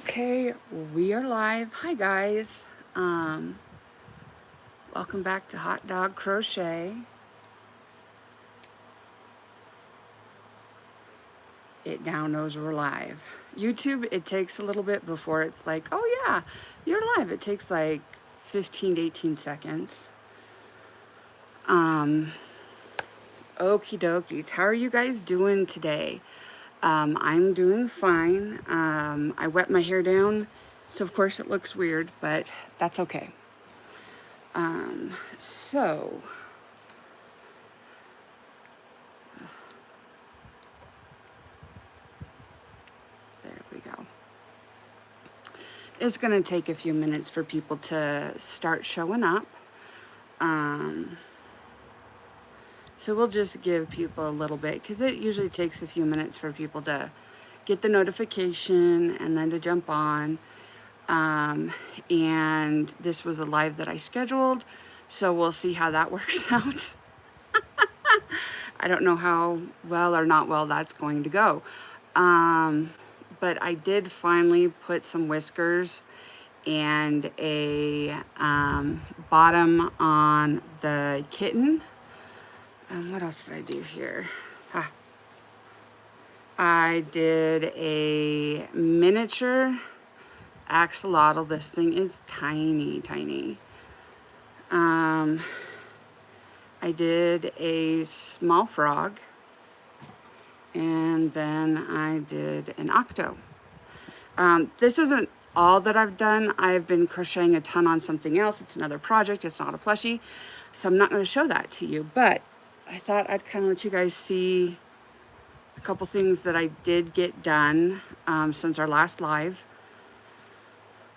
Okay, we are live. Hi guys. Welcome back to Hot Dog Crochet. It now knows we're live. YouTube, it takes a little bit before it's like, oh yeah, you're live. It takes like 15 to 18 seconds. Okie dokies. How are you guys doing today? I'm doing fine. I wet my hair down, so of course it looks weird, but that's okay. So there we go. It's gonna take a few minutes for people to start showing up. So we'll just give people a little bit, because it usually takes a few minutes for people to get the notification and then to jump on. And this was a live that I scheduled, so we'll see how that works out. I don't know how well or not well that's going to go. But I did finally put some whiskers and a bottom on the kitten. What else did I do here? I did a miniature axolotl. This thing is tiny, tiny. I did a small frog, and then I did an octo. This isn't all that I've done. I've been crocheting a ton on something else. It's another project. It's not a plushie, so I'm not going to show that to you, but I thought I'd kind of let you guys see a couple things that I did get done since our last live.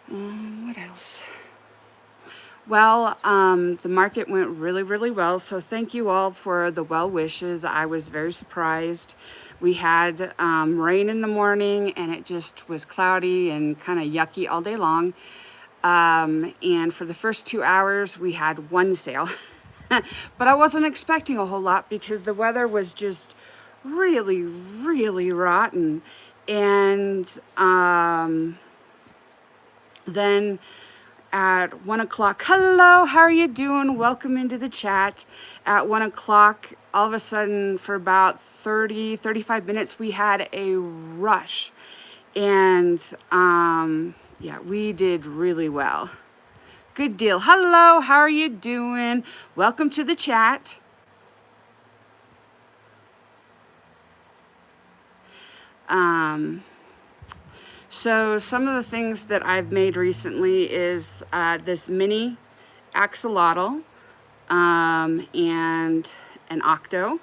What else? Well, the market went really, really well, so thank you all for the well wishes. I was very surprised. We had rain in the morning, and it just was cloudy and kind of yucky all day long. And for the first 2 hours, we had one sale. But I wasn't expecting a whole lot because the weather was just really, really rotten. And then at 1 o'clock, hello, how are you doing? Welcome into the chat. At 1 o'clock, all of a sudden, for about 35 minutes, we had a rush. And yeah, we did really well. Good deal. Hello, how are you doing? Welcome to the chat. So some of the things that I've made recently is this mini axolotl and an octo.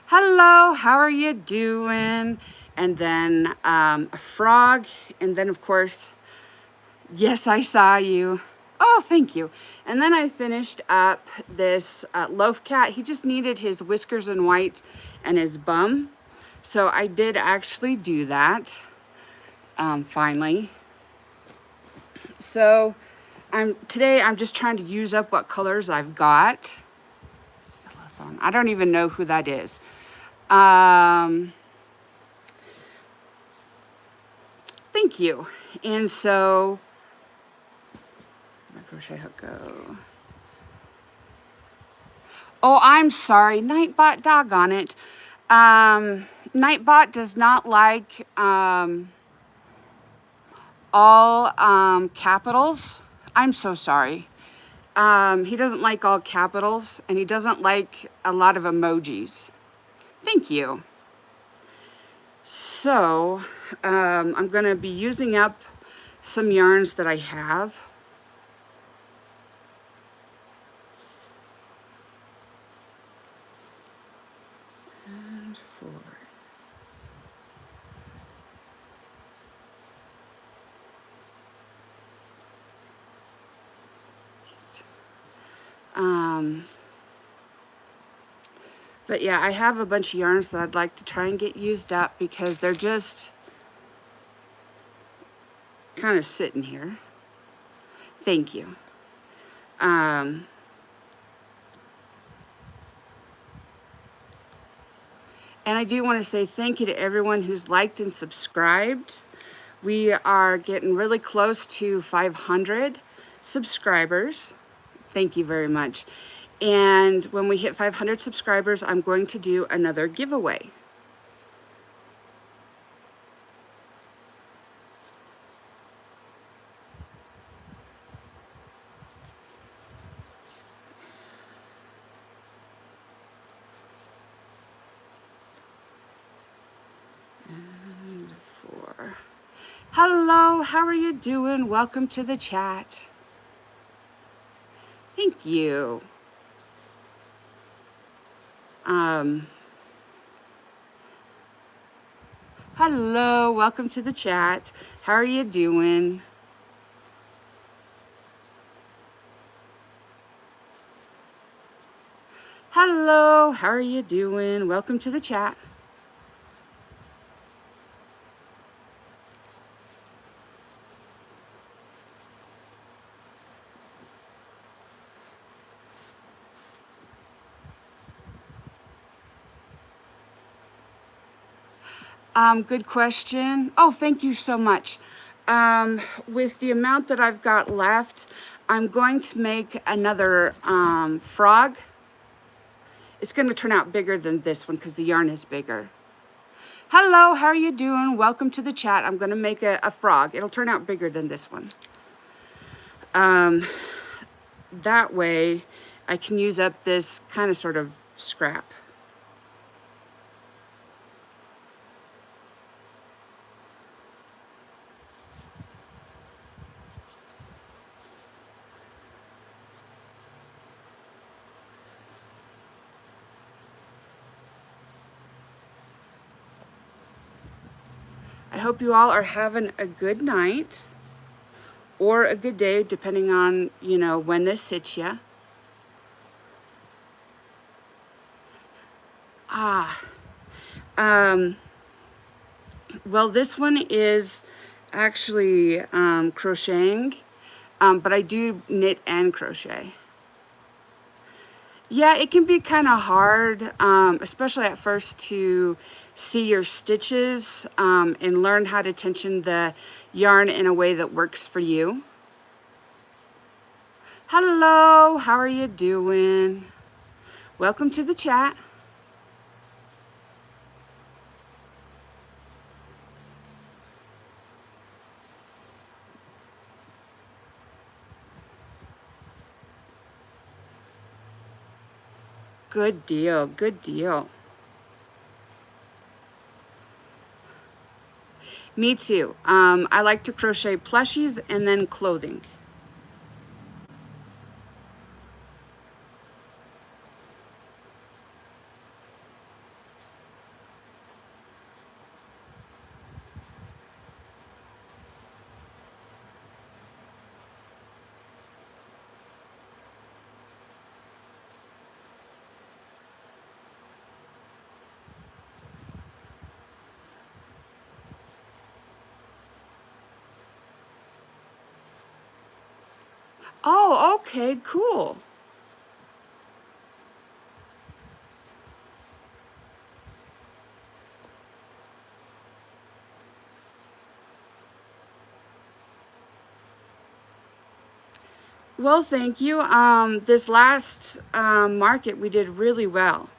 Hello, how are you doing? And then a frog, and then of course, yes, I saw you. Oh, thank you. And then I finished up this loaf cat. He just needed his whiskers in white and his bum. So I did actually do that, finally. So today I'm just trying to use up what colors I've got. I don't even know who that is. Thank you. And so my crochet hook go. Oh, I'm sorry, Nightbot, doggone it. Nightbot does not like all capitals. I'm so sorry. He doesn't like all capitals, and he doesn't like a lot of emojis. Thank you. So I'm going to be using up some yarns that I have. And 4. But yeah, I have a bunch of yarns that I'd like to try and get used up because they're just kind of sitting here. Thank you. And I do want to say thank you to everyone who's liked and subscribed. We are getting really close to 500 subscribers. Thank you very much. And when we hit 500 subscribers, I'm going to do another giveaway. And 4. Hello, how are you doing? Welcome to the chat. Thank you. Hello, welcome to the chat. How are you doing? Hello, how are you doing? Welcome to the chat. Good question. Oh, thank you so much. With the amount that I've got left, I'm going to make another frog. It's going to turn out bigger than this one because the yarn is bigger. Hello, how are you doing? Welcome to the chat. I'm going to make a frog. It'll turn out bigger than this one. That way I can use up this kind of sort of scrap. I hope you all are having a good night or a good day, depending on, you know, when this hits you. Well, this one is actually crocheting, but I do knit and crochet. Yeah, it can be kind of hard, especially at first, to see your stitches and learn how to tension the yarn in a way that works for you. Hello, how are you doing? Welcome to the chat. Good deal, good deal. Me too. I like to crochet plushies and then clothing. Oh, okay, cool. Well, thank you. This last market, we did really well,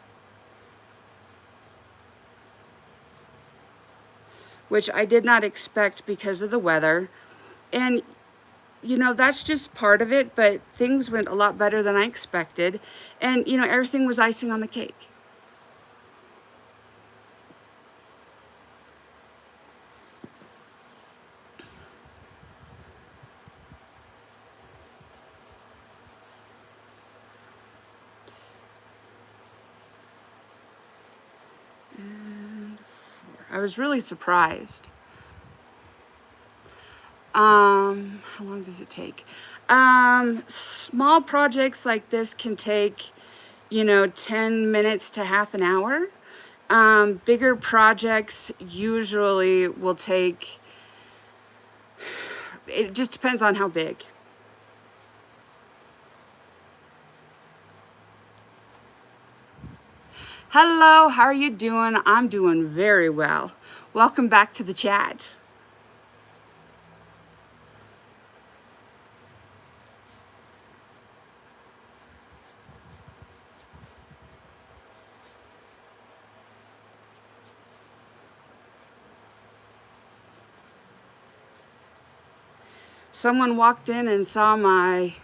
which I did not expect because of the weather. And, you know, that's just part of it, but things went a lot better than I expected. And, you know, everything was icing on the cake. And 4. I was really surprised. How long does it take? Small projects like this can take, you know, 10 minutes to half an hour. Bigger projects usually will take, it just depends on how big. Hello, how are you doing? I'm doing very well. Welcome back to the chat. Someone walked in and saw my,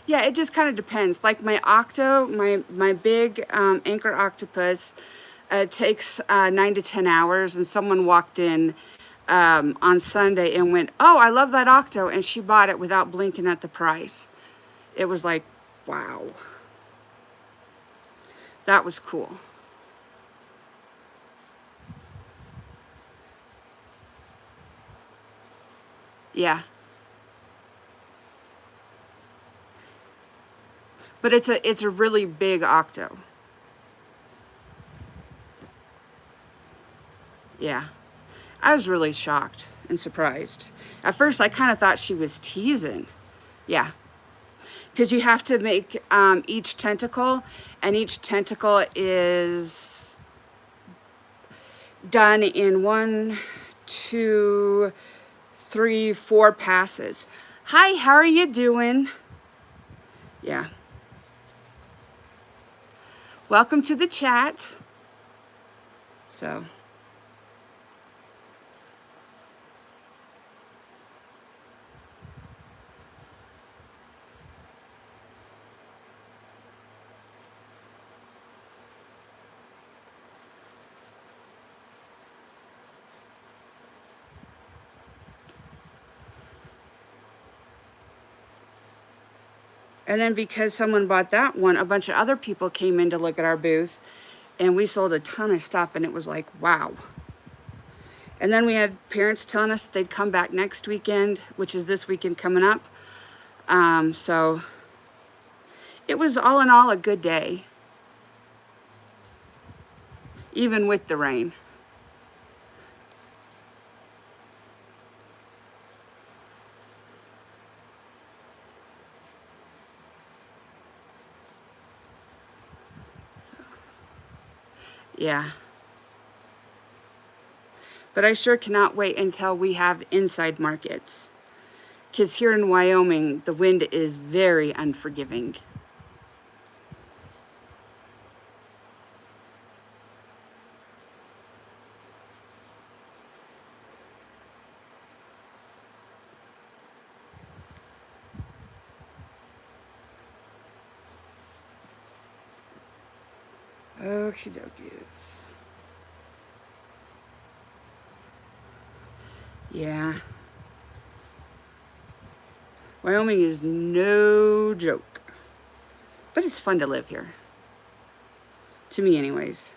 yeah, it just kind of depends. Like my octo, my big anchor octopus takes 9 to 10 hours, and someone walked in on Sunday and went, oh, I love that octo, and she bought it without blinking at the price. It was like, wow. That was cool. Yeah. But it's a really big octo. Yeah. I was really shocked and surprised. At first, I kind of thought she was teasing. Yeah. Because you have to make each tentacle, and each tentacle is done in 1, 2, 3, 4 passes. Hi, how are you doing? Yeah. Welcome to the chat. So. And then because someone bought that one, a bunch of other people came in to look at our booth, and we sold a ton of stuff, and it was like, wow. And then we had parents telling us they'd come back next weekend, which is this weekend coming up. So it was all in all a good day, even with the rain. Yeah. But I sure cannot wait until we have inside markets. Because here in Wyoming, the wind is very unforgiving. Okie dokies. Yeah. Wyoming is no joke. But it's fun to live here. To me anyways.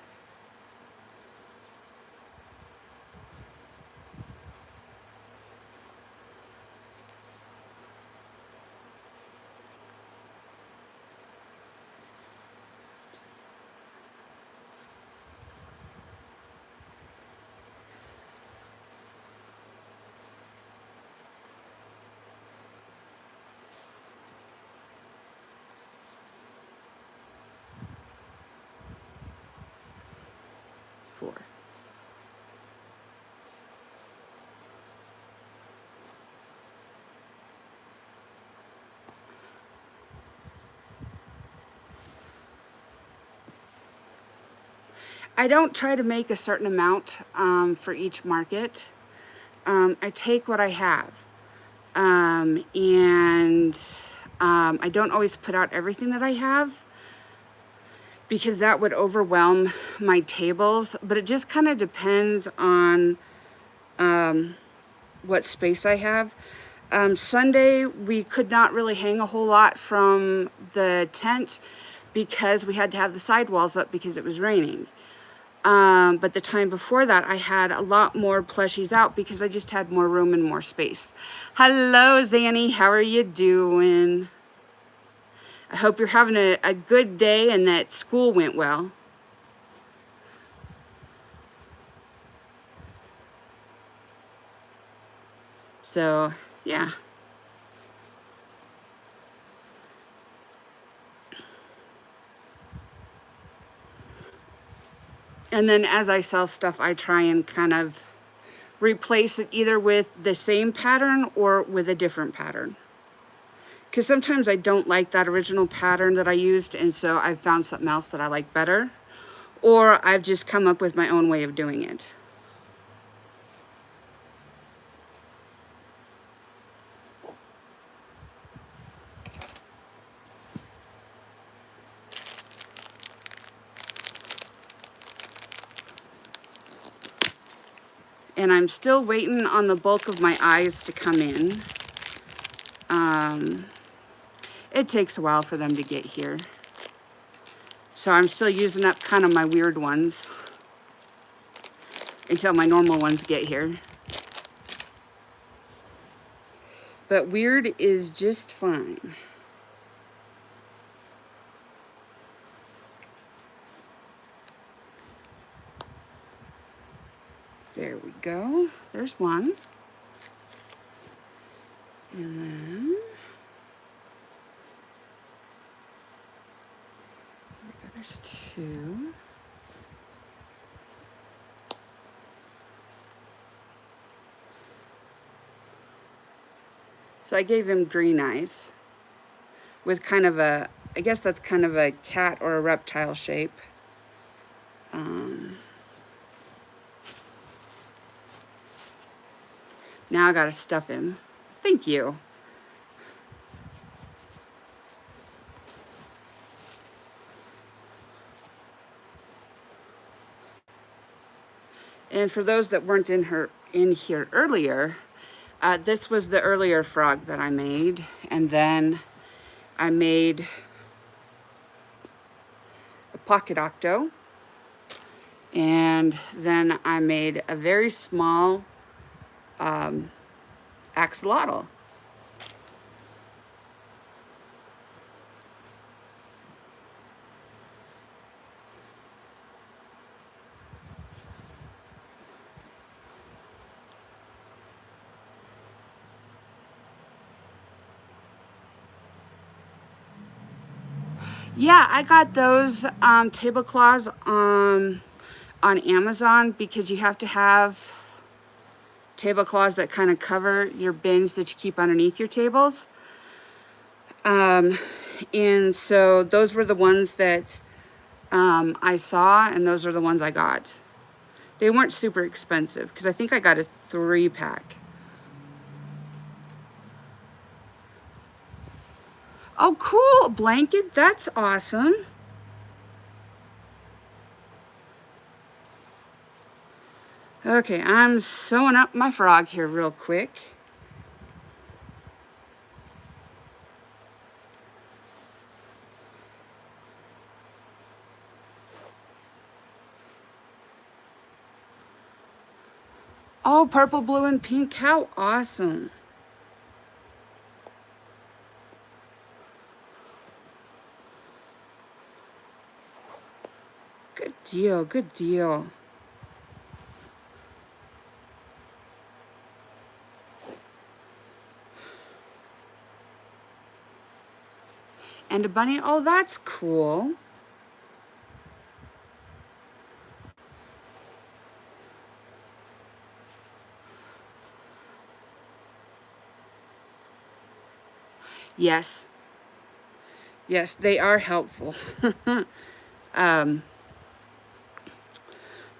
I don't try to make a certain amount for each market. I take what I have. And I don't always put out everything that I have, because that would overwhelm my tables, but it just kind of depends on what space I have. Sunday, we could not really hang a whole lot from the tent because we had to have the sidewalls up because it was raining. But the time before that, I had a lot more plushies out because I just had more room and more space. Hello, Zanny. How are you doing? I hope you're having a good day and that school went well. So, yeah. And then as I sell stuff, I try and kind of replace it either with the same pattern or with a different pattern. Because sometimes I don't like that original pattern that I used, and so I've found something else that I like better. Or I've just come up with my own way of doing it. And I'm still waiting on the bulk of my eyes to come in. It takes a while for them to get here. So I'm still using up kind of my weird ones until my normal ones get here. But weird is just fine. There we go. There's one. And then there's two. So I gave him green eyes with kind of a, I guess that's kind of a cat or a reptile shape. Now I gotta stuff him. Thank you. And for those that weren't in here earlier, this was the earlier frog that I made, and then I made a pocket octo, and then I made a very small axolotl. Yeah, I got those tablecloths on Amazon because you have to have tablecloths that kind of cover your bins that you keep underneath your tables. And so those were the ones that I saw, and those are the ones I got. They weren't super expensive because I think I got a 3-pack. Oh, cool, a blanket, that's awesome. Okay, I'm sewing up my frog here real quick. Oh, purple, blue, and pink, how awesome. Good deal, good deal. And a bunny, oh, that's cool. Yes. Yes, they are helpful.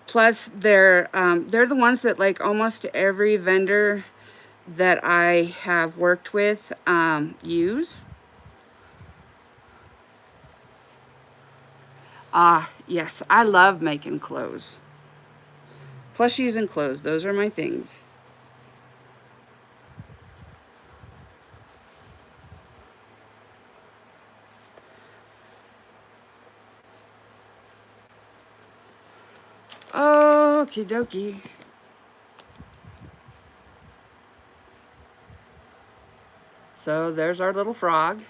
Plus, they're the ones that like almost every vendor that I have worked with use. Yes, I love making clothes. Plushies and clothes, those are my things. Okie dokie. So there's our little frog.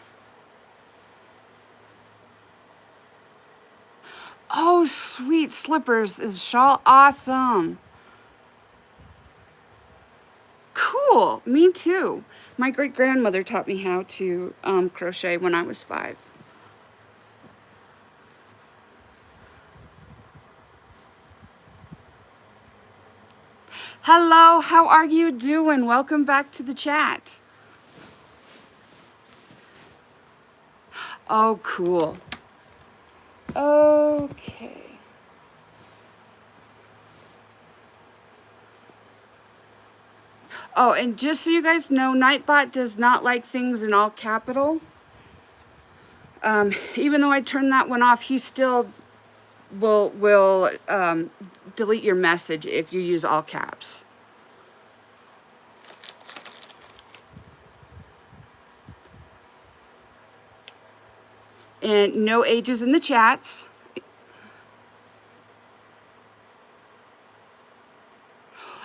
Oh, sweet, slippers is shawl, awesome. Cool, me too. My great-grandmother taught me how to crochet when I was 5. Hello, how are you doing? Welcome back to the chat. Oh, cool. Okay. Oh, and just so you guys know, Nightbot does not like things in all capital. Even though I turned that one off, he still will delete your message if you use all caps. And no ages in the chats.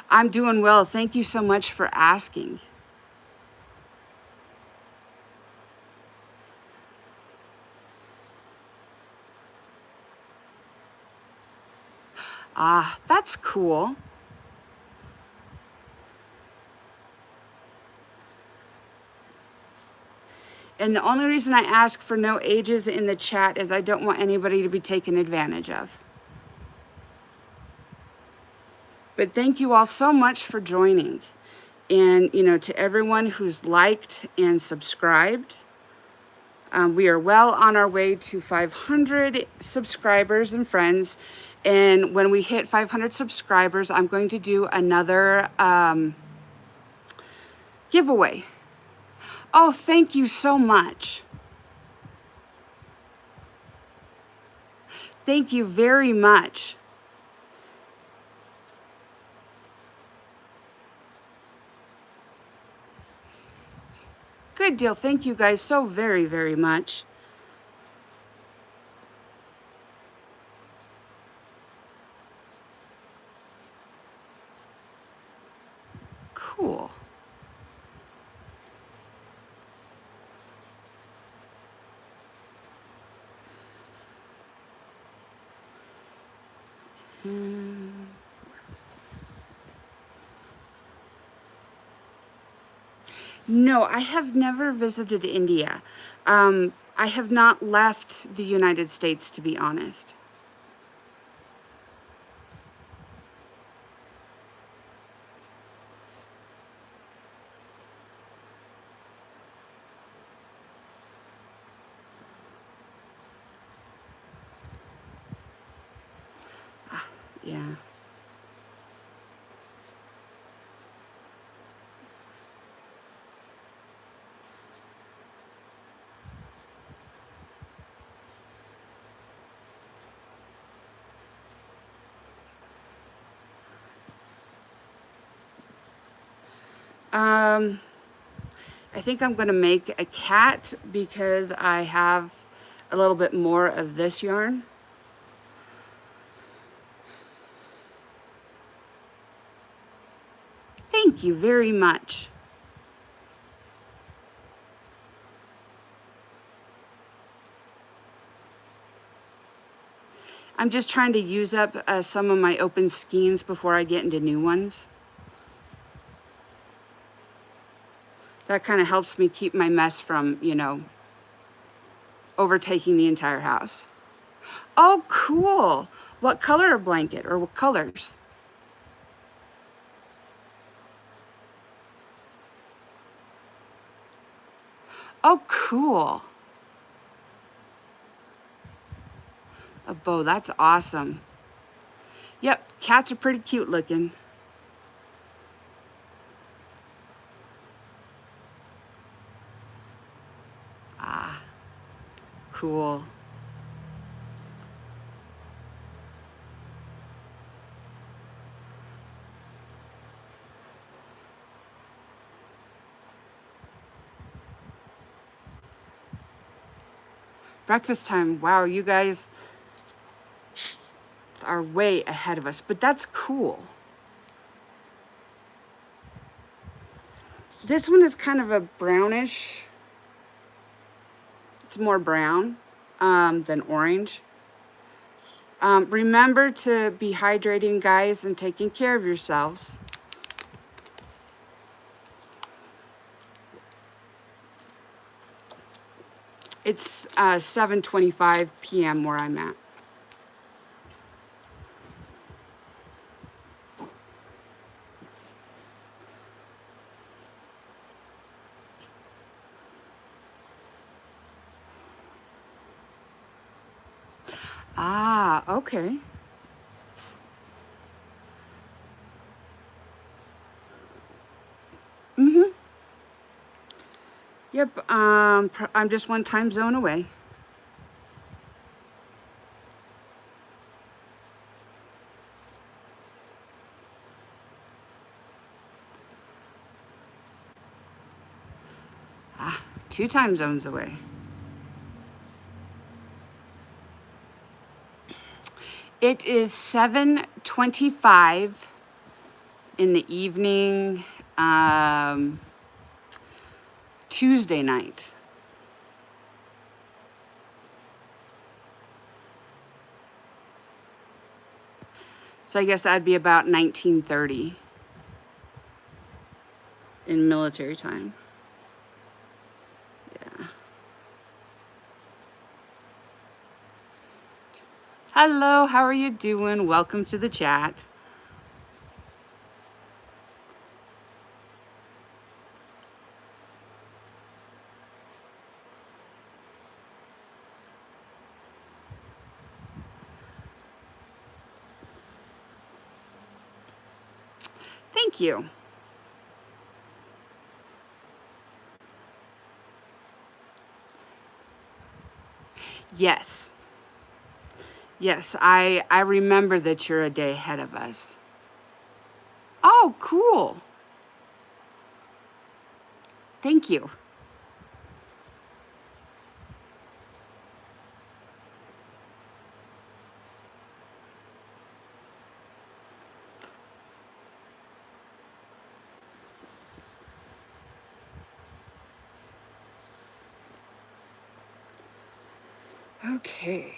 I'm doing well. Thank you so much for asking. Ah, that's cool. And the only reason I ask for no ages in the chat is I don't want anybody to be taken advantage of. But thank you all so much for joining. And, you know, to everyone who's liked and subscribed, we are well on our way to 500 subscribers and friends. And when we hit 500 subscribers, I'm going to do another giveaway. Oh, thank you so much. Thank you very much. Good deal. Thank you guys so very, very much. Cool. No, I have never visited India. I have not left the United States, to be honest. Yeah. I think I'm going to make a cat because I have a little bit more of this yarn. Thank you very much. I'm just trying to use up some of my open skeins before I get into new ones. That kind of helps me keep my mess from, you know, overtaking the entire house. Oh, cool. What color of blanket or what colors? Oh, cool. A bow, that's awesome. Yep, cats are pretty cute looking. Ah, cool. Breakfast time. Wow, you guys are way ahead of us, but that's cool. This one is kind of a brownish. It's more brown than orange. Remember to be hydrating, guys, and taking care of yourselves. It's 7:25 p.m. where I'm at. Ah, okay. Mm-hmm. Yep, I'm just one time zone away. Ah, 2 time zones away. It is 7:25 in the evening, Tuesday night. So I guess that'd be about 1930 in military time. Yeah. Hello, how are you doing? Welcome to the chat. Thank you. Yes. Yes, I remember that you're a day ahead of us. Oh, cool. Thank you. Okay.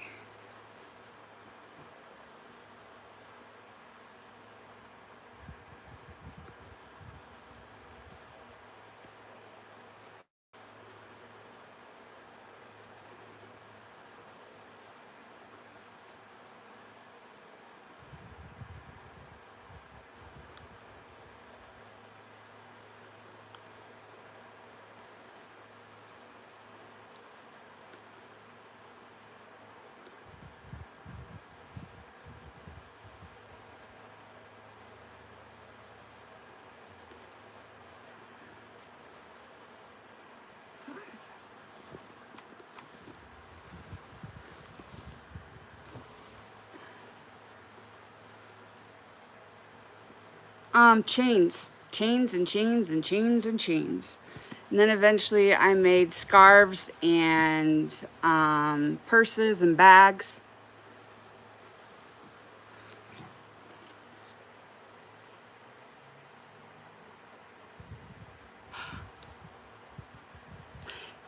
Chains. Chains and chains and chains and chains. And then eventually I made scarves and purses and bags.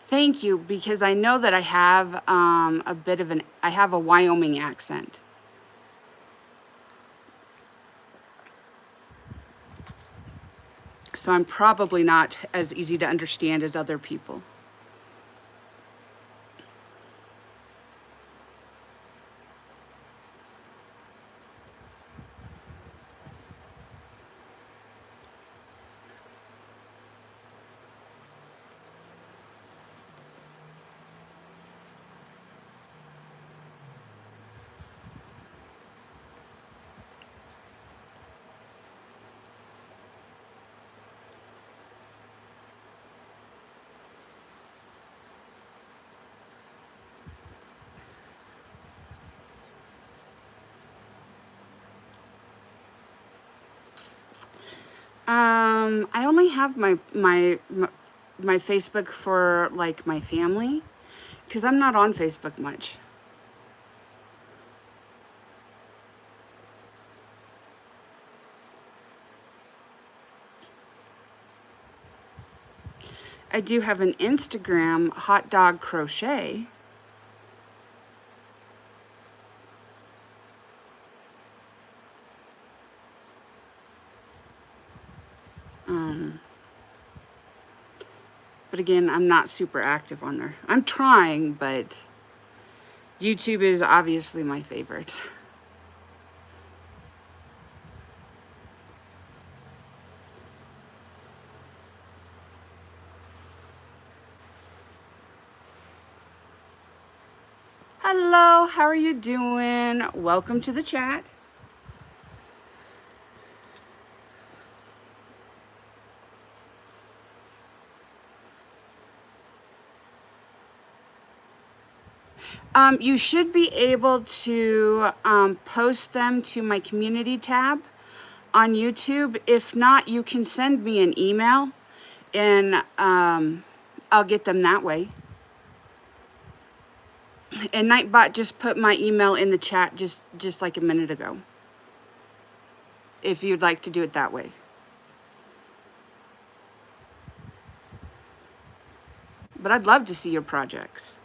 Thank you, because I know that I have I have a Wyoming accent. So I'm probably not as easy to understand as other people. I only have my Facebook for like my family, because I'm not on Facebook much. I do have an Instagram, Hot Dog Crochet. But again, I'm not super active on there. I'm trying, but YouTube is obviously my favorite. Hello, how are you doing? Welcome to the chat. You should be able to post them to my community tab on YouTube. If not, you can send me an email and I'll get them that way. And Nightbot just put my email in the chat just like a minute ago, if you'd like to do it that way. But I'd love to see your projects.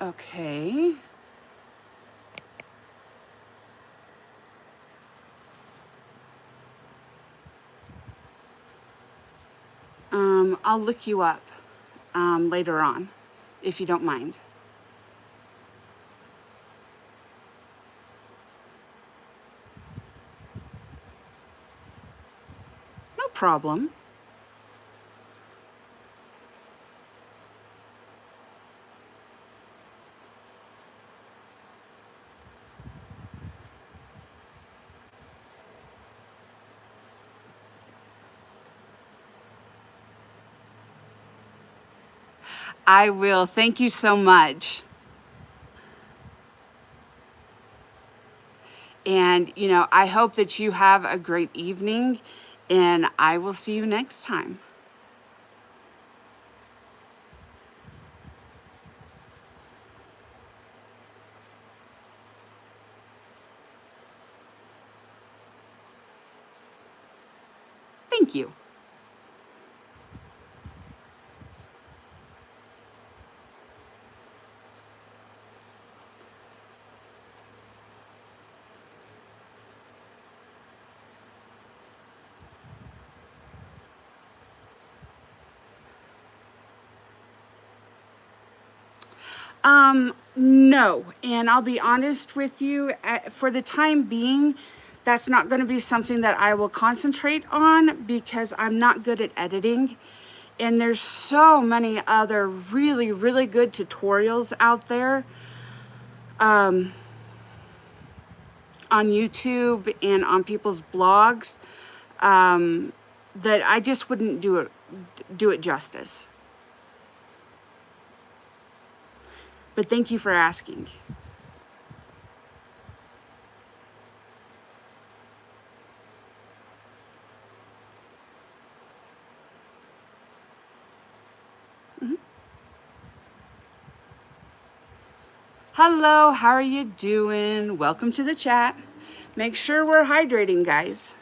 Okay. I'll look you up later on, if you don't mind. No problem. I will. Thank you so much. And, you know, I hope that you have a great evening, and I will see you next time. Thank you. No, and I'll be honest with you, for the time being, that's not going to be something that I will concentrate on because I'm not good at editing. And there's so many other really, really good tutorials out there on YouTube and on people's blogs that I just wouldn't do it justice. But thank you for asking. Hello, how are you doing? Welcome to the chat. Make sure we're hydrating, guys.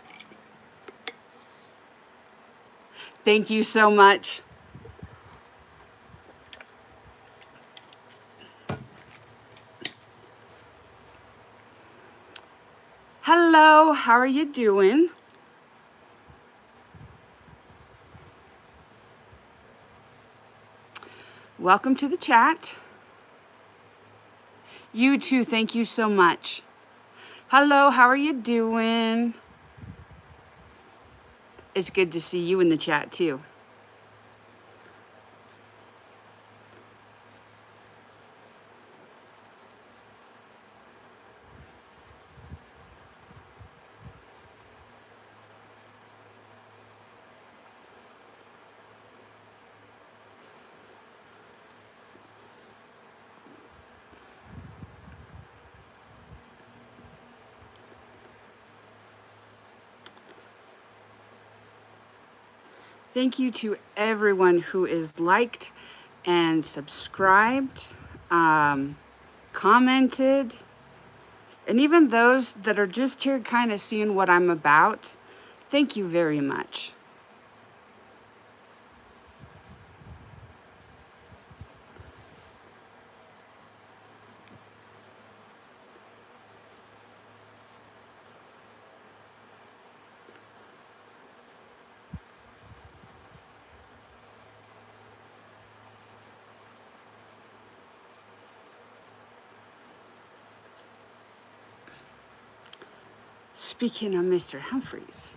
Thank you so much. Hello, how are you doing? Welcome to the chat. You too, thank you so much. Hello, how are you doing? It's good to see you in the chat too. Thank you to everyone who is liked and subscribed, commented, and even those that are just here kind of seeing what I'm about. Thank you very much. Speaking of Mr. Humphreys.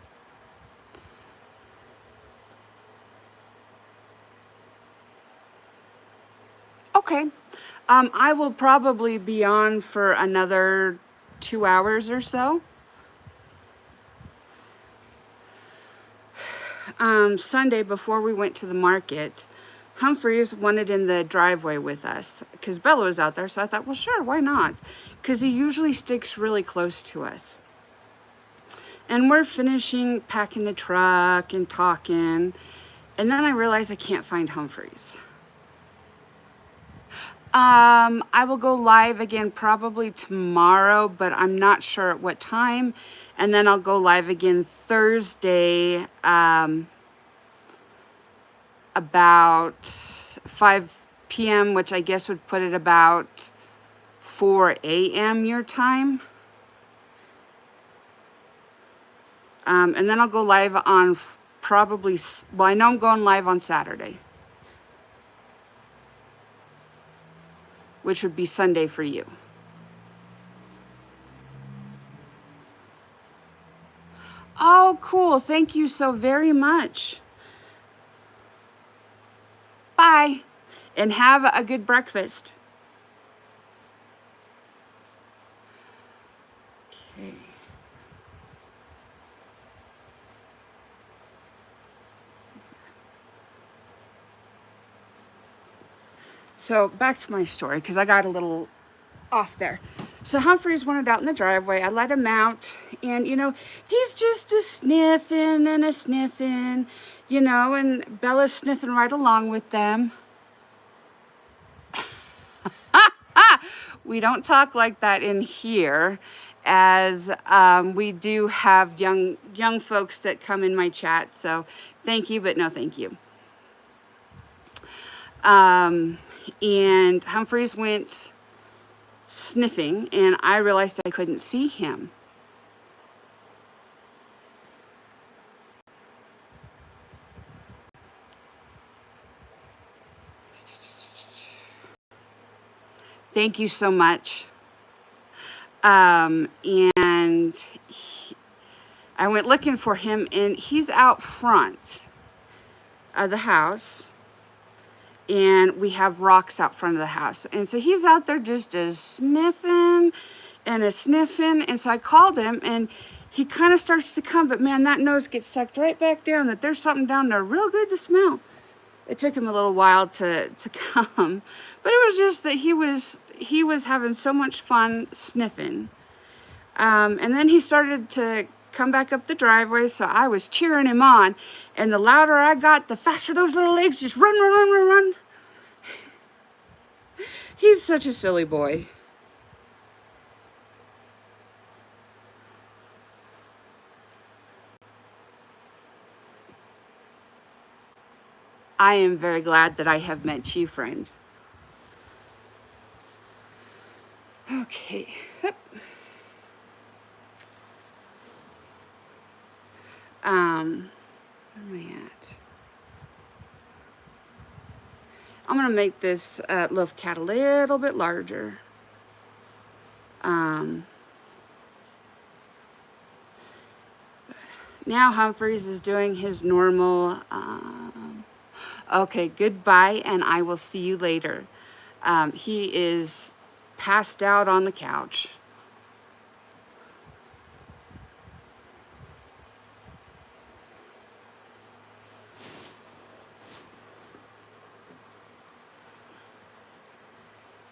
Okay. I will probably be on for another 2 hours or so. Sunday before we went to the market, Humphreys wanted in the driveway with us because Bella was out there. So I thought, well, sure, why not? Because he usually sticks really close to us. And we're finishing packing the truck and talking. And then I realized I can't find Humphreys. I will go live again probably tomorrow, but I'm not sure at what time. And then I'll go live again Thursday, about 5 p.m., which I guess would put it about 4 a.m. your time. And then I'll go live on probably, well, I know I'm going live on Saturday, which would be Sunday for you. Oh, cool. Thank you so very much. Bye. And have a good breakfast. Okay. So back to my story, because I got a little off there. So Humphreys wanted out in the driveway. I let him out, and you know, he's just a sniffing and a sniffing, you know, and Bella's sniffing right along with them. We don't talk like that in here, as we do have young folks that come in my chat. So thank you, but no thank you. And Humphreys went sniffing, and I realized I couldn't see him. Thank you so much. And I went looking for him, and he's out front of the house, and we have rocks out front of the house. And so he's out there just a sniffing and a sniffing. And so I called him, and he kind of starts to come, but man, that nose gets sucked right back down, that there's something down there real good to smell. It took him a little while to come, but it was just that he was having so much fun sniffing. And then he started to come back up the driveway, so I was cheering him on, and the louder I got, the faster those little legs just run, run, run, run, run. He's such a silly boy. I am very glad that I have met you, friend. Okay. Where am I at? I'm going to make this loaf cat a little bit larger. Now Humphreys is doing his normal, okay, goodbye, and I will see you later. He is passed out on the couch.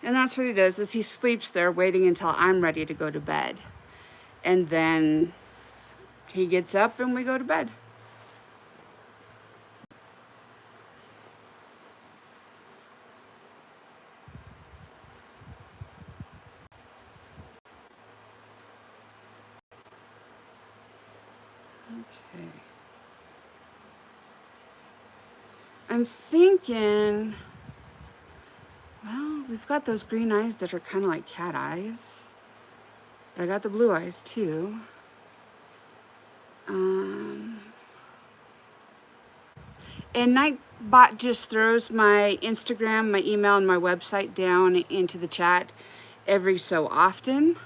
And that's what he does, is he sleeps there waiting until I'm ready to go to bed. And then he gets up and we go to bed. Okay. I'm thinking, well, we've got those green eyes that are kind of like cat eyes. But I got the blue eyes too. And Nightbot just throws my Instagram, my email, and my website down into the chat every so often.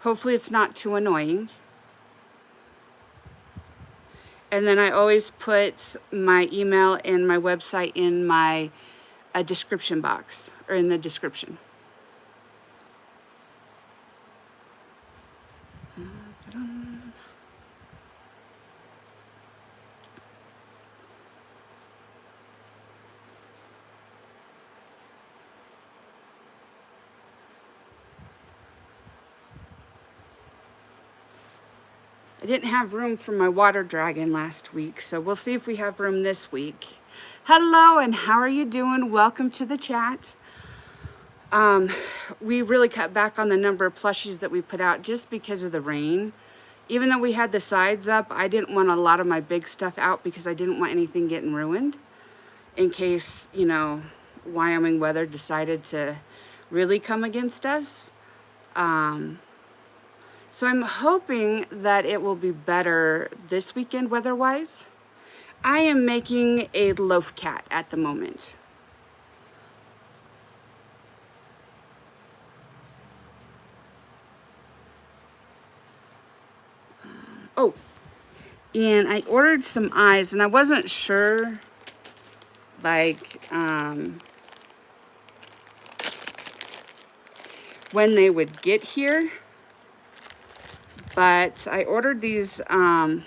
Hopefully it's not too annoying. And then I always put my email and my website in my description box, or in the description. I didn't have room for my water dragon last week, so we'll see if we have room this week. Hello, and how are you doing? Welcome to the chat. We really cut back on the number of plushies that we put out just because of the rain. Even though we had the sides up, I didn't want a lot of my big stuff out because I didn't want anything getting ruined in case, you know, Wyoming weather decided to really come against us. So I'm hoping that it will be better this weekend weather-wise. I am making a loaf cat at the moment. Oh, and I ordered some eyes, and I wasn't sure, like, when they would get here. But I ordered these, and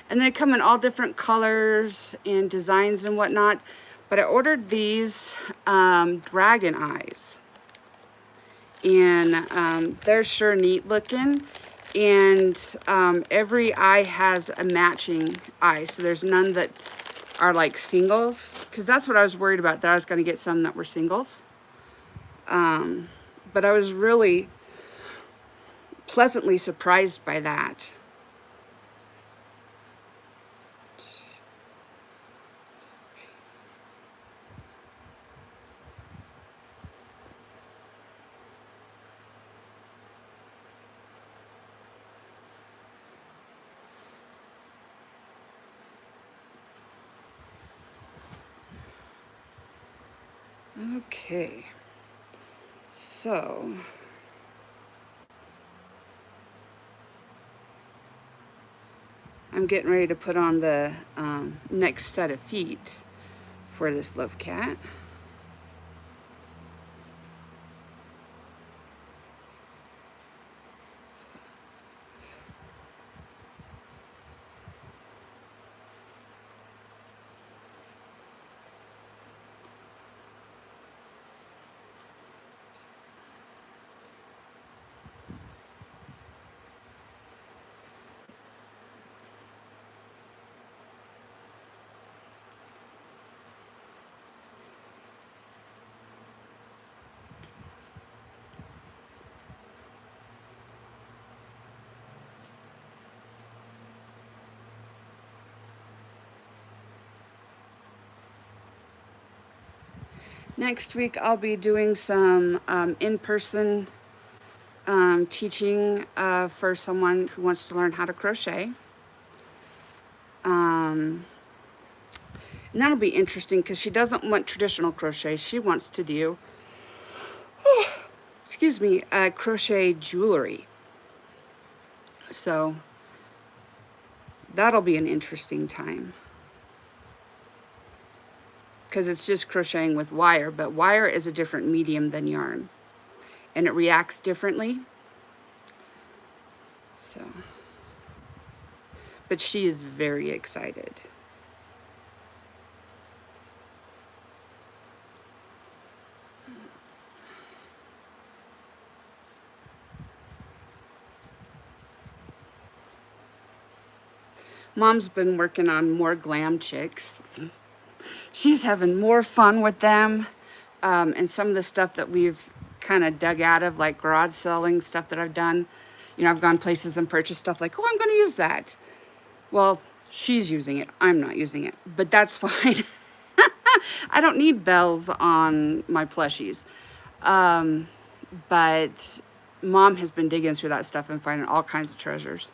they come in all different colors and designs and whatnot. But I ordered these dragon eyes. And they're sure neat looking. And every eye has a matching eye. So there's none that are like singles. Because that's what I was worried about, that I was going to get some that were singles. But I was really pleasantly surprised by that. Okay, so I'm getting ready to put on the next set of feet for this loaf cat. Next week I'll be doing some in-person teaching for someone who wants to learn how to crochet. And that'll be interesting because she doesn't want traditional crochet. She wants to do, excuse me, crochet jewelry. So that'll be an interesting time. Because it's just crocheting with wire, but wire is a different medium than yarn. And it reacts differently. So, but she is very excited. Mom's been working on more glam chicks. She's having more fun with them. And some of the stuff that we've kind of dug out of, like garage selling stuff that I've done. You know, I've gone places and purchased stuff like, oh, I'm going to use that. Well, she's using it. I'm not using it. But that's fine. I don't need bells on my plushies. But Mom has been digging through that stuff and finding all kinds of treasures.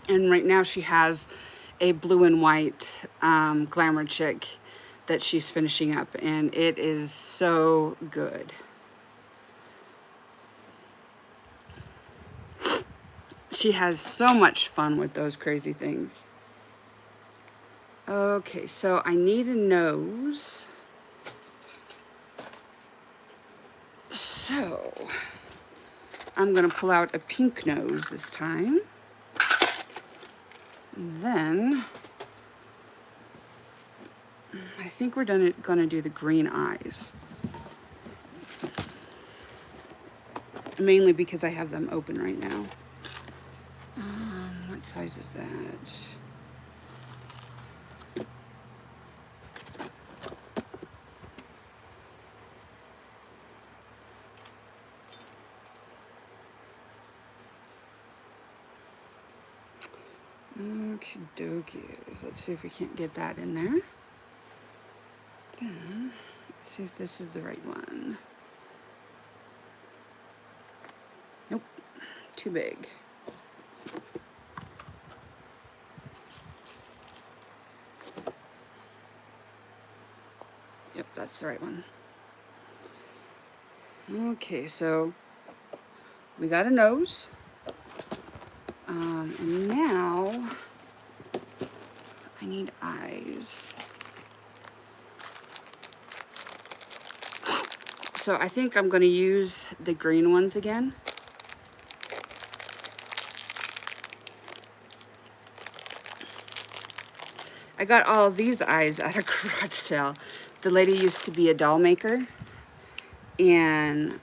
And right now she has a blue and white glamour chick that she's finishing up, and it is so good. She has so much fun with those crazy things. Okay, so I need a nose. So I'm gonna pull out a pink nose this time. And then I think we're gonna do the green eyes. mainly because I have them open right now. What size is that? Okie dokies. Let's see if we can't get that in there. Then, let's see if this is the right one. Nope, too big. Yep, that's the right one. Okay, so we got a nose. And now I need eyes. So I think I'm going to use the green ones again. I got all of these eyes at a garage sale. The lady used to be a doll maker, and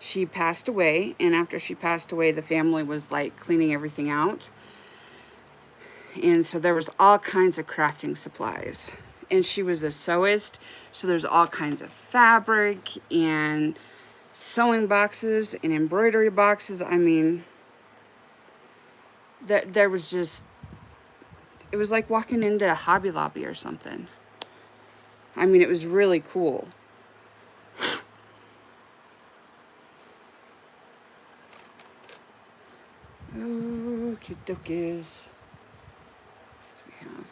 she passed away, and after she passed away, the family was like cleaning everything out. And so there was all kinds of crafting supplies. And she was a sewist, so there's all kinds of fabric and sewing boxes and embroidery boxes. I mean, there was just, it was like walking into a Hobby Lobby or something. I mean, it was really cool. Okie dokies. What do we have?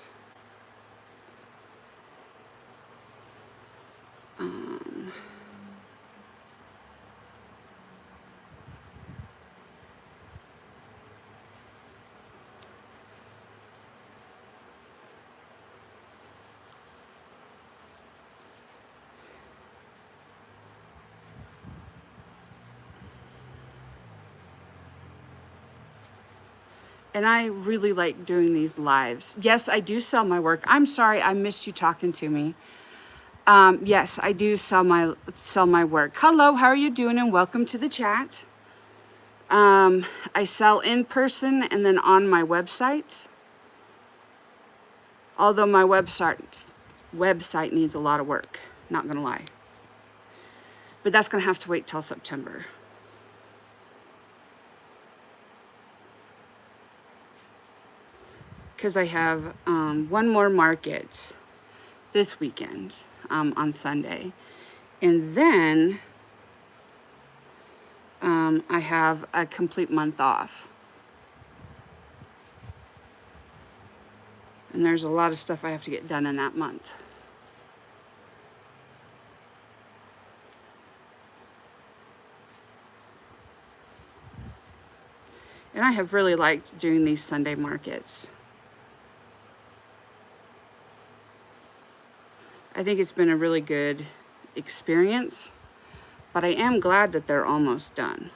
And I really like doing these lives. Yes, I do sell my work. I'm sorry, I missed you talking to me. Yes, I do sell my work. Hello, how are you doing? And welcome to the chat. I sell in person and then on my website. Although my website needs a lot of work, not gonna lie. But that's gonna have to wait till September. Because I have one more market this weekend on Sunday. And then I have a complete month off. And there's a lot of stuff I have to get done in that month. And I have really liked doing these Sunday markets. I think it's been a really good experience, but I am glad that they're almost done.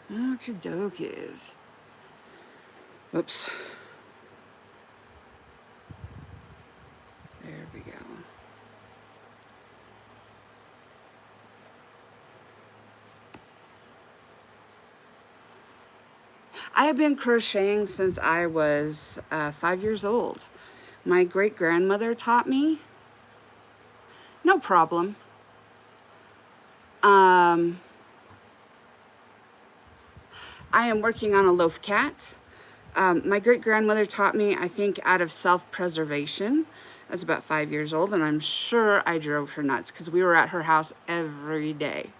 Okie dokies. Whoops. There we go. I have been crocheting since I was 5 years old. My great-grandmother taught me. No problem. I am working on a loaf cat. My great-grandmother taught me, I think, out of self-preservation. I was about 5 years old, and I'm sure I drove her nuts because we were at her house every day.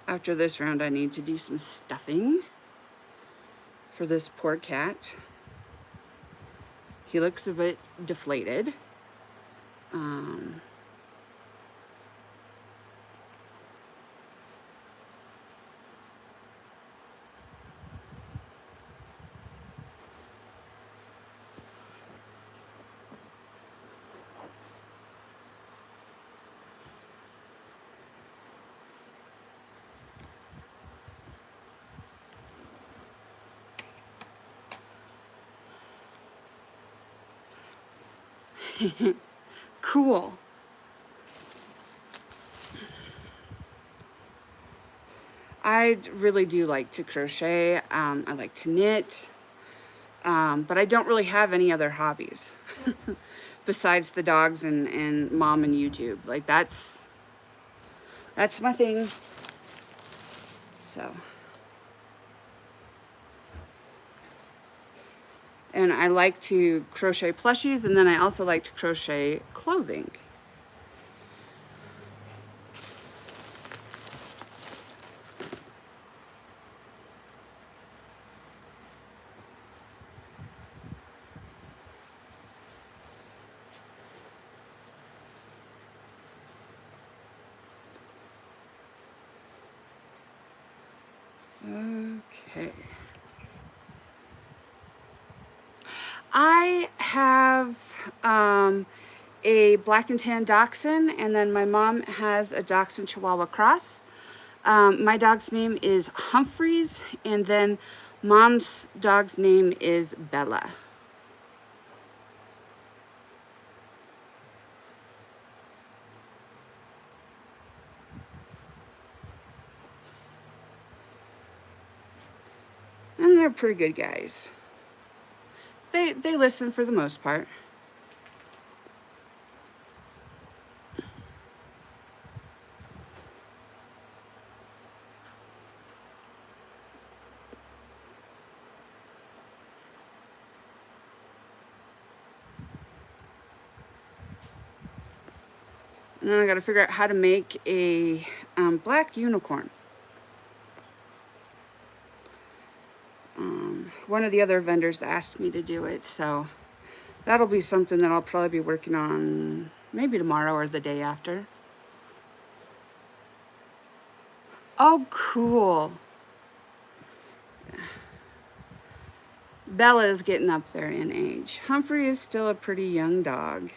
After this round, I need to do some stuffing for this poor cat. He looks a bit deflated. Cool. I really do like to crochet. I like to knit, but I don't really have any other hobbies besides the dogs and mom and YouTube. Like that's my thing. So, and I like to crochet plushies, and then I also like to crochet clothing. Okay. I have a black and tan dachshund, and then my mom has a dachshund Chihuahua cross. My dog's name is Humphreys, and then mom's dog's name is Bella. And they're pretty good guys. They listen for the most part. And then I gotta figure out how to make a black unicorn. One of the other vendors asked me to do it, so that'll be something that I'll probably be working on maybe tomorrow or the day after. Oh, cool. Bella is getting up there in age. Humphrey is still a pretty young dog,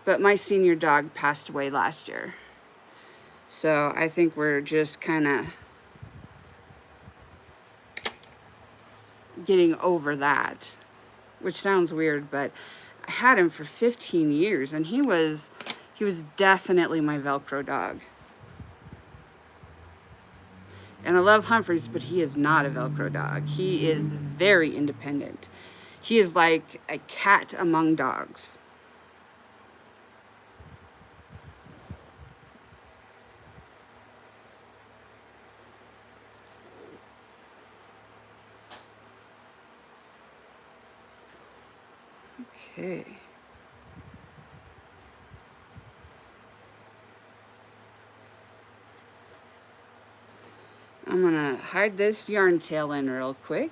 but my senior dog passed away last year. So I think we're just kind of getting over that, which sounds weird, but I had him for 15 years, and he was definitely my Velcro dog. And I love Humphreys, but he is not a Velcro dog. He is very independent. He is like a cat among dogs. Okay. I'm gonna hide this yarn tail in real quick.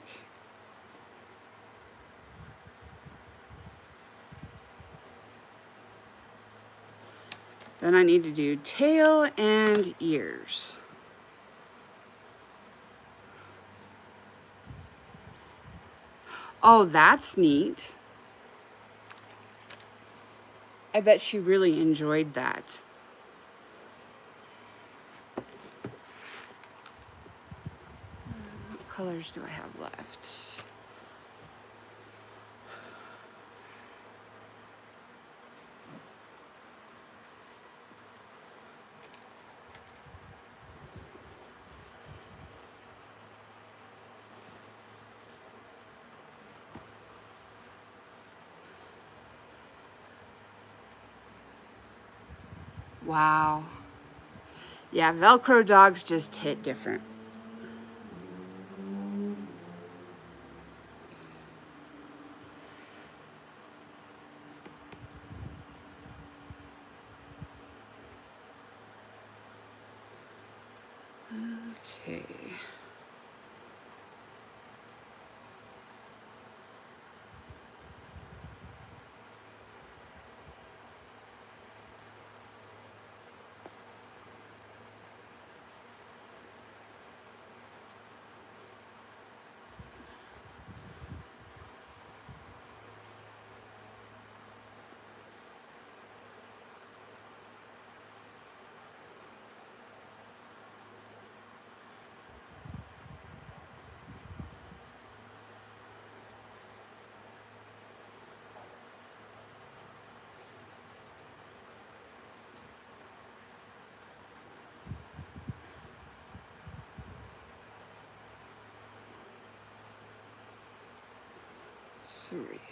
Then I need to do tail and ears. Oh, that's neat. I bet she really enjoyed that. What colors do I have left? Wow. Yeah, Velcro dogs just hit different. Okay.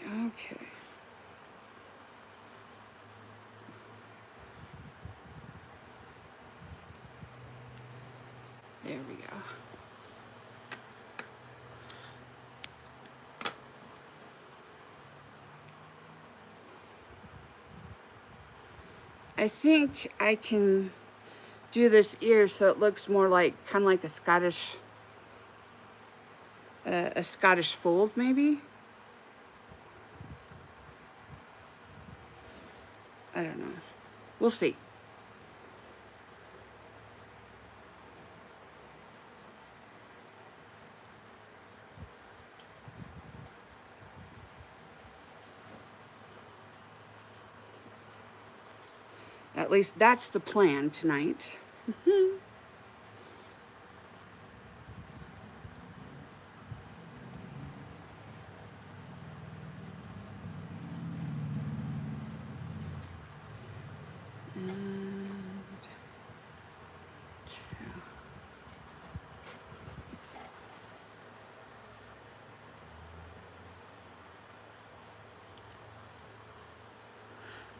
Okay. There we go. I think I can do this ear so it looks more like, kind of like a Scottish fold maybe. I don't know. We'll see. At least that's the plan tonight.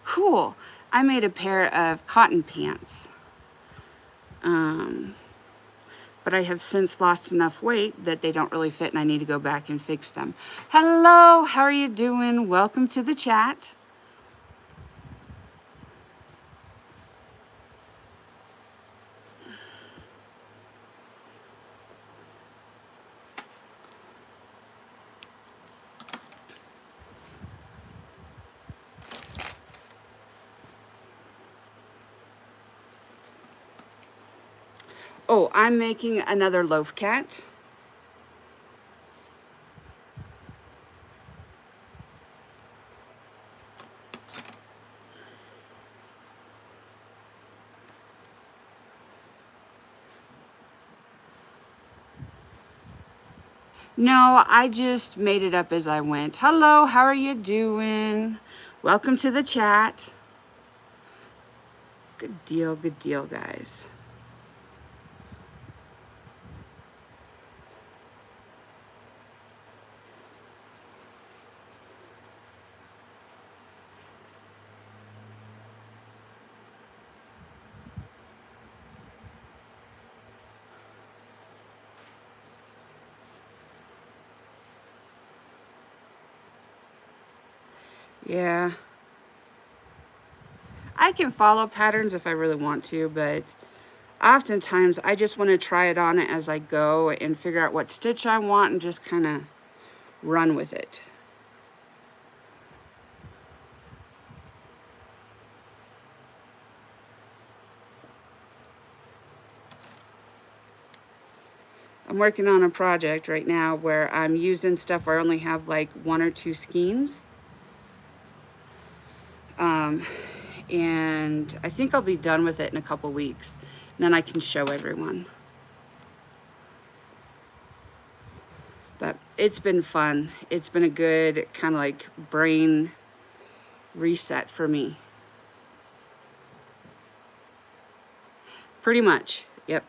Cool. I made a pair of cotton pants. But I have since lost enough weight that they don't really fit and I need to go back and fix them. Hello, how are you doing? Welcome to the chat. Oh, I'm making another loaf cat. No, I just made it up as I went. Hello, how are you doing? Welcome to the chat. Good deal, guys. Yeah. I can follow patterns if I really want to, but oftentimes I just want to try it on as I go and figure out what stitch I want and just kind of run with it. I'm working on a project right now where I'm using stuff where I only have like 1 or 2 skeins. And I think I'll be done with it in a couple weeks. And then I can show everyone. But it's been fun. It's been a good kind of like brain reset for me. Pretty much, yep.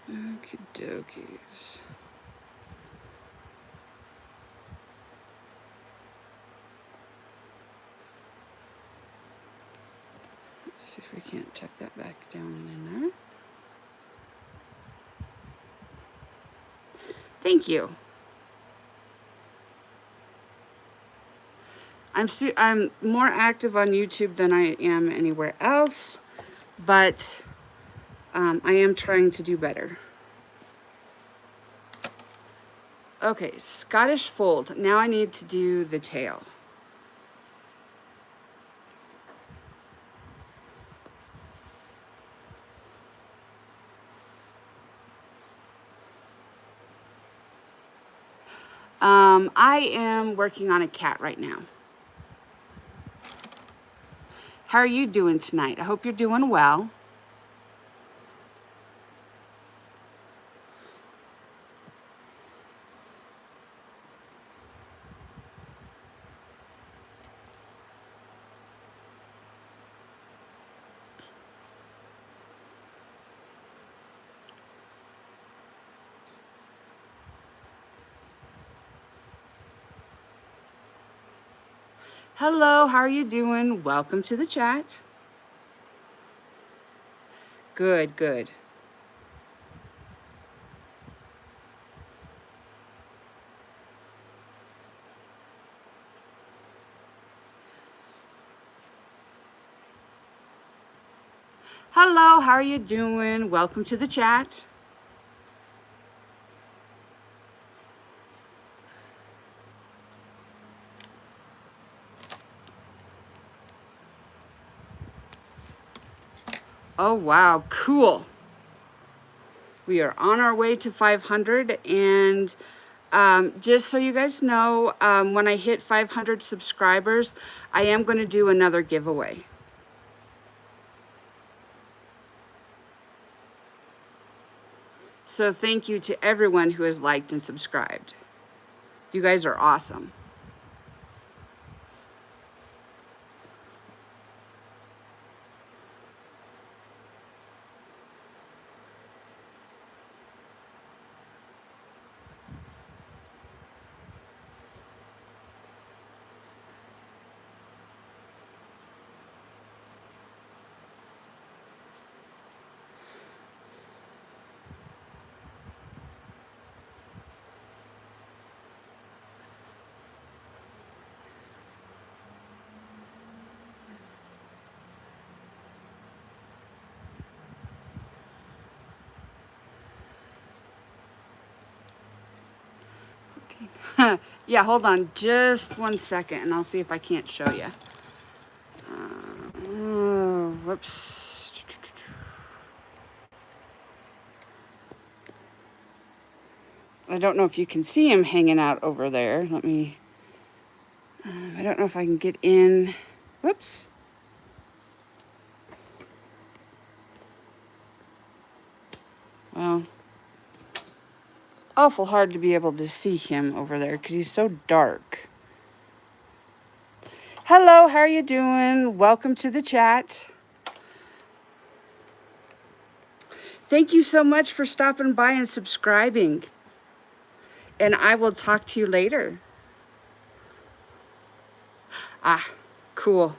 Okie dokies. Let's see if we can't tuck that back down in there. Thank you. I'm more active on YouTube than I am anywhere else, but I am trying to do better. Okay, Scottish fold. Now I need to do the tail. I am working on a cat right now. How are you doing tonight? I hope you're doing well. Hello, how are you doing? Welcome to the chat. Good, good. Hello, how are you doing? Welcome to the chat. Oh, wow, cool. We are on our way to 500, and just so you guys know, when I hit 500 subscribers, I am going to do another giveaway. So thank you to everyone who has liked and subscribed. You guys are awesome. Yeah, hold on just 1 second and I'll see if I can't show you. Whoops. I don't know if you can see him hanging out over there. Let me, I don't know if I can get in. Whoops. Well, it's awful hard to be able to see him over there because he's so dark. Hello, how are you doing? Welcome to the chat. Thank you so much for stopping by and subscribing. And I will talk to you later. Ah, cool.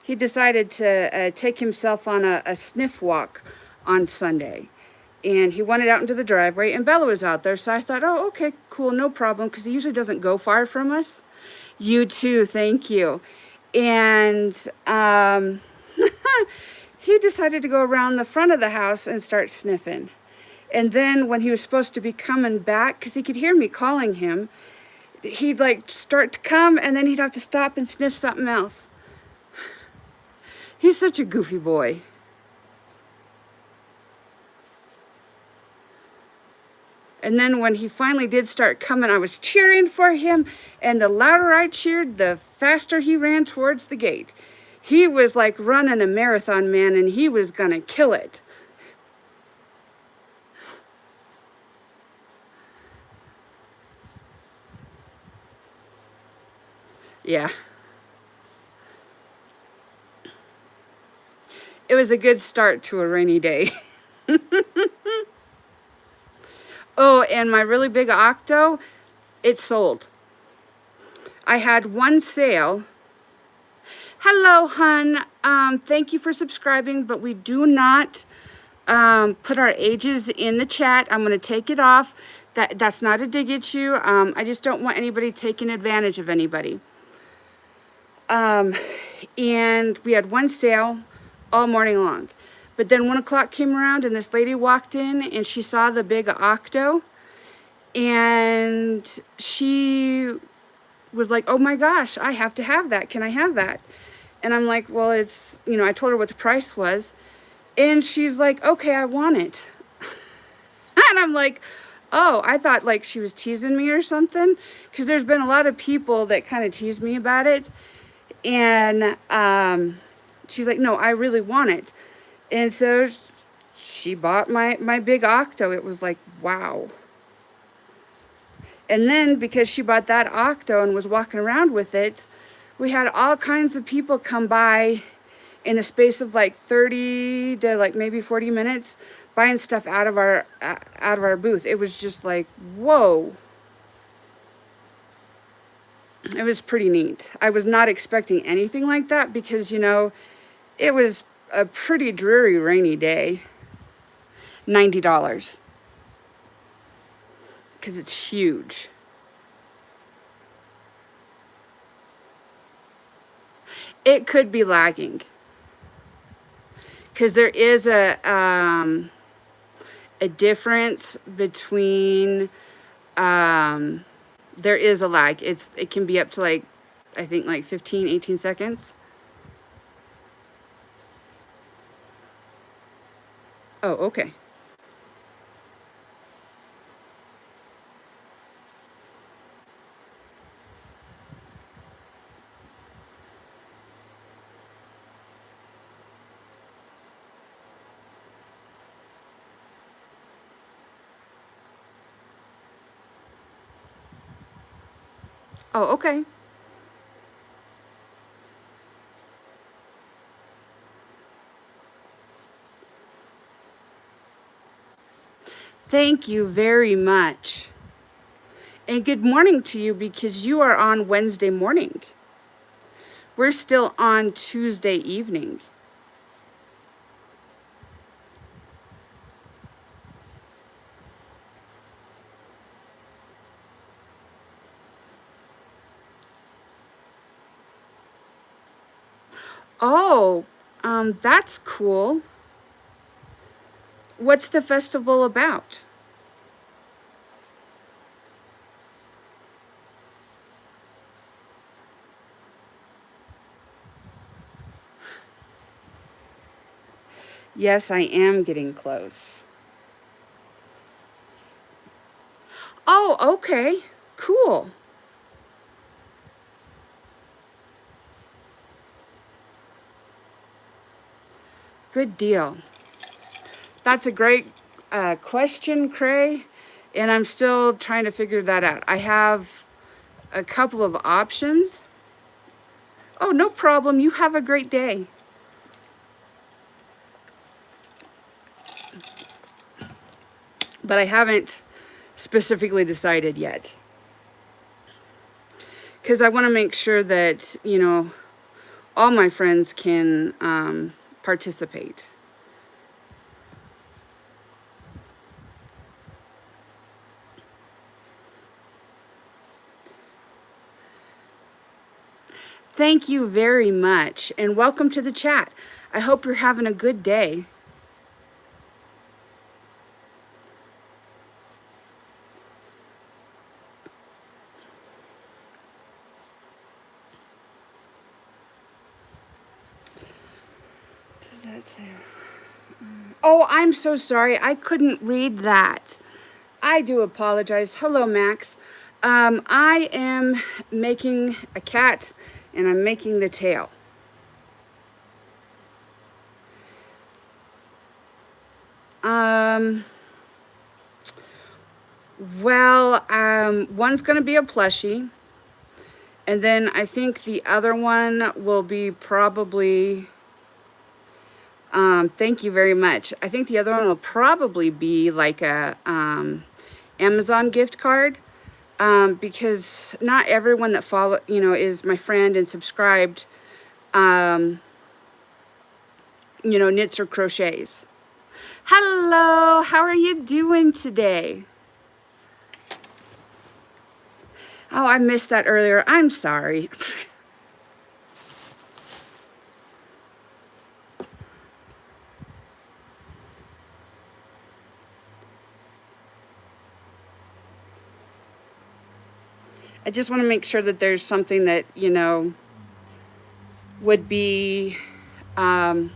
He decided to take himself on a sniff walk on Sunday. And he wanted out into the driveway, and Bella was out there. So I thought, oh, okay, cool, no problem, because he usually doesn't go far from us. You too, thank you. And he decided to go around the front of the house and start sniffing. And then when he was supposed to be coming back, because he could hear me calling him, he'd like start to come, and then he'd have to stop and sniff something else. He's such a goofy boy. And then when he finally did start coming, I was cheering for him. And the louder I cheered, the faster he ran towards the gate. He was like running a marathon, man, and he was going to kill it. Yeah. It was a good start to a rainy day. Oh, and my really big octo, it sold. I had one sale. Hello, hun. Thank you for subscribing, but we do not put our ages in the chat. I'm going to take it off. That's not a dig at you. I just don't want anybody taking advantage of anybody. And we had one sale all morning long. But then 1 o'clock came around and this lady walked in and she saw the big octo. And she was like, oh my gosh, I have to have that. Can I have that? And I'm like, well, it's, you know, I told her what the price was. And she's like, okay, I want it. And I'm like, oh, I thought like she was teasing me or something. Because there's been a lot of people that kind of tease me about it. And she's like, no, I really want it. And so she bought my big octo. It was like, wow. And then because she bought that octo and was walking around with it, we had all kinds of people come by in the space of like 30 to like maybe 40 minutes buying stuff out of our booth. It was just like, whoa. It was pretty neat. I was not expecting anything like that because, you know, it was a pretty dreary rainy day. $90. Because it's huge. It could be lagging. Because there is a difference between, there is a lag. It can be up to like, I think like 15, 18 seconds. Oh, okay. Oh, okay. Thank you very much. And good morning to you because you are on Wednesday morning. We're still on Tuesday evening. Oh, that's cool. What's the festival about? Yes, I am getting close. Oh, okay. Cool. Good deal. That's a great question, Cray, and I'm still trying to figure that out. I have a couple of options. Oh, no problem. You have a great day. But I haven't specifically decided yet. Because I want to make sure that, you know, all my friends can participate. Thank you very much, and welcome to the chat. I hope you're having a good day. Does that say? Oh, I'm so sorry. I couldn't read that. I do apologize. Hello, Max. I am making a cat, and I'm making the tail. Well, one's going to be a plushie, And then I think the other one will be probably, thank you very much. I think the other one will probably be like a Amazon gift card, because not everyone that is my friend and subscribed, knits or crochets. Hello, how are you doing today? Oh, I missed that earlier. I'm sorry. I just want to make sure that there's something that, would be, that,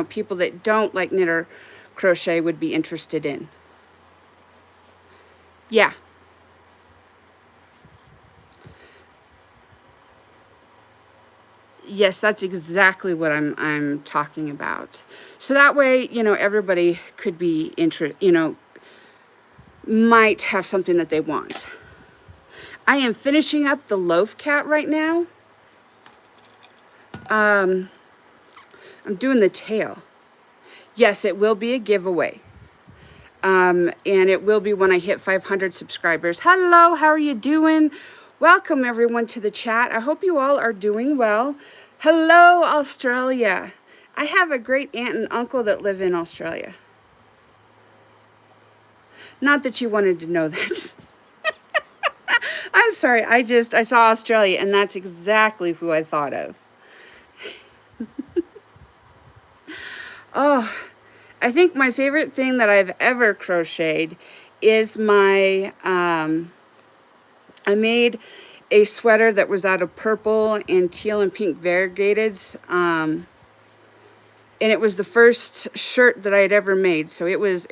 people that don't like knit or crochet would be interested in. Yeah. Yes, that's exactly what I'm talking about. So that way, everybody could be might have something that they want. I am finishing up the loaf cat right now. I'm doing the tail. Yes, it will be a giveaway. And it will be when I hit 500 subscribers. Hello, how are you doing? Welcome everyone to the chat. I hope you all are doing well. Hello, Australia. I have a great aunt and uncle that live in Australia. Not that you wanted to know that. I'm sorry, I saw Australia and that's exactly who I thought of. Oh, I think my favorite thing that I've ever crocheted is I made a sweater that was out of purple and teal and pink variegateds. And it was the first shirt that I had ever made. So it was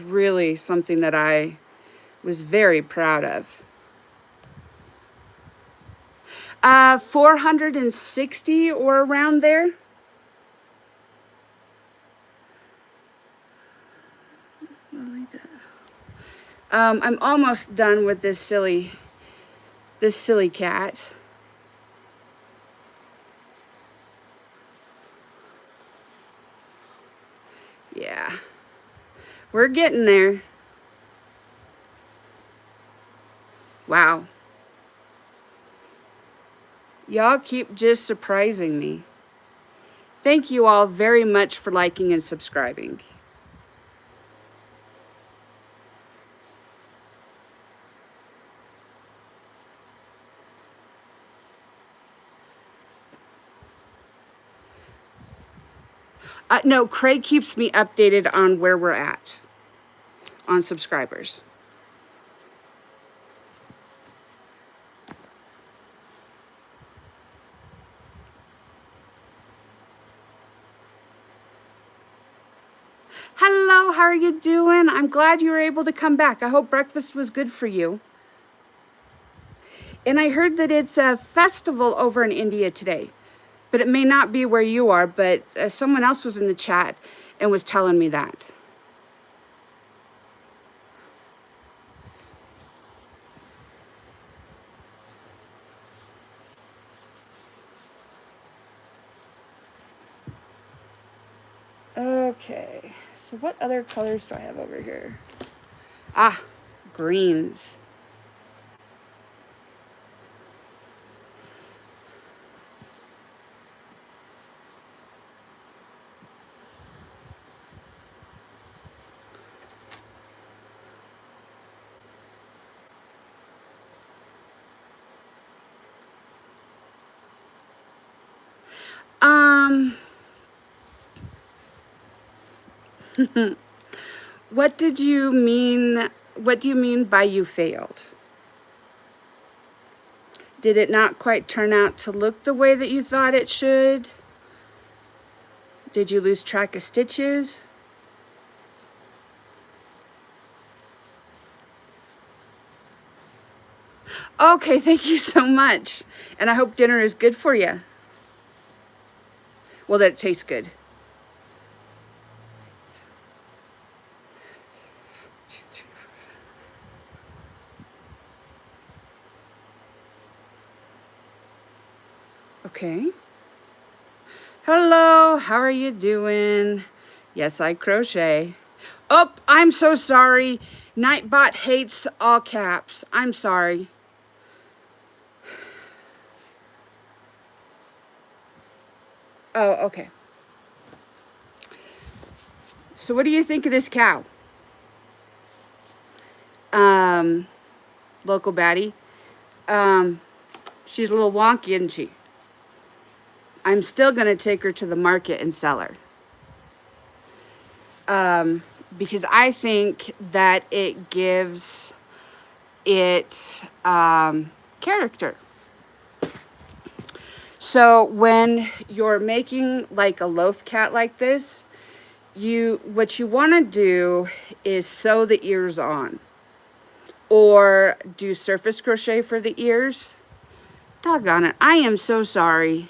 really something that I was very proud of. 460 or around there. I'm almost done with this silly cat. Yeah, we're getting there. Wow. Y'all keep just surprising me. Thank you all very much for liking and subscribing. No, Craig keeps me updated on where we're at on subscribers. Hello, how are you doing? I'm glad you were able to come back. I hope breakfast was good for you. And I heard that it's a festival over in India today, but it may not be where you are, but someone else was in the chat and was telling me that. Okay, so what other colors do I have over here? Ah, greens. What do you mean by you failed? Did it not quite turn out to look the way that you thought it should? Did you lose track of stitches? Okay, thank you so much. And I hope dinner is good for you. Well, that it tastes good. Okay. Hello, how are you doing? Yes, I crochet. Oh, I'm so sorry. Nightbot hates all caps. I'm sorry. Oh, okay. So what do you think of this cow? Local baddie. She's a little wonky, isn't she? I'm still going to take her to the market and sell her. Because I think that it gives it character. So when you're making like a loaf cat like this, what you want to do is sew the ears on, or do surface crochet for the ears. Doggone it, I am so sorry.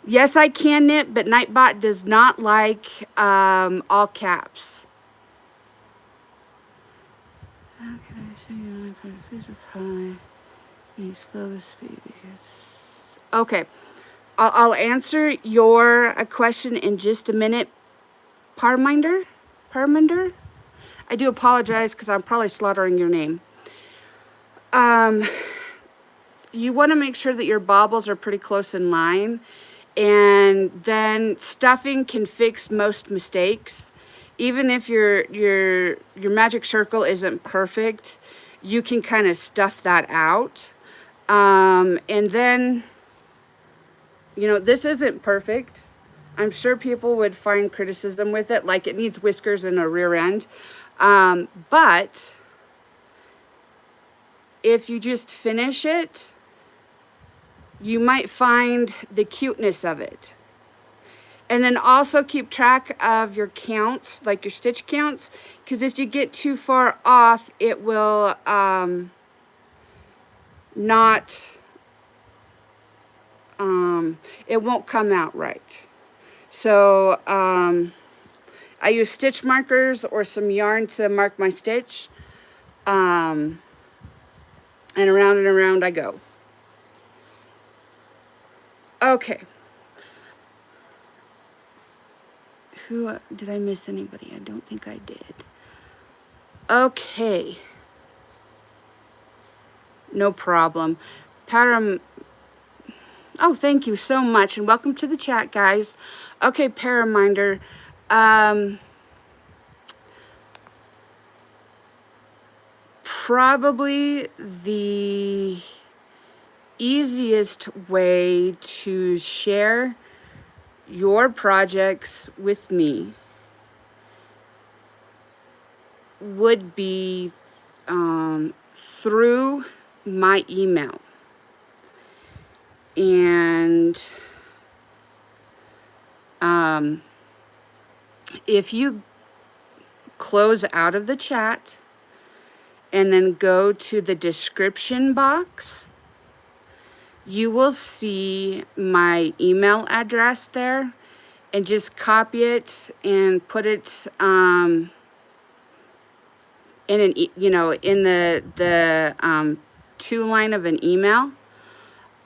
Yes, I can knit, but Nightbot does not like all caps. How can I say you for the fish pie? Need slow speed because. Okay, I'll answer your question in just a minute. Parminder? I do apologize because I'm probably slaughtering your name. You want to make sure that your bobbles are pretty close in line, and then stuffing can fix most mistakes. Even if your magic circle isn't perfect, you can kind of stuff that out. And then, you know, this isn't perfect. I'm sure people would find criticism with it, like it needs whiskers and a rear end. But if you just finish it, you might find the cuteness of it. And then also keep track of your counts, like your stitch counts, because if you get too far off, it will it won't come out right. So I use stitch markers or some yarn to mark my stitch, and around I go. Okay. Did I miss anybody? I don't think I did. Okay. No problem. Oh, thank you so much, and welcome to the chat, guys. Okay, Paraminder. Probably the easiest way to share your projects with me would be through my email. And if you close out of the chat and then go to the description box, you will see my email address there, and just copy it and put it in an in the to line of an email,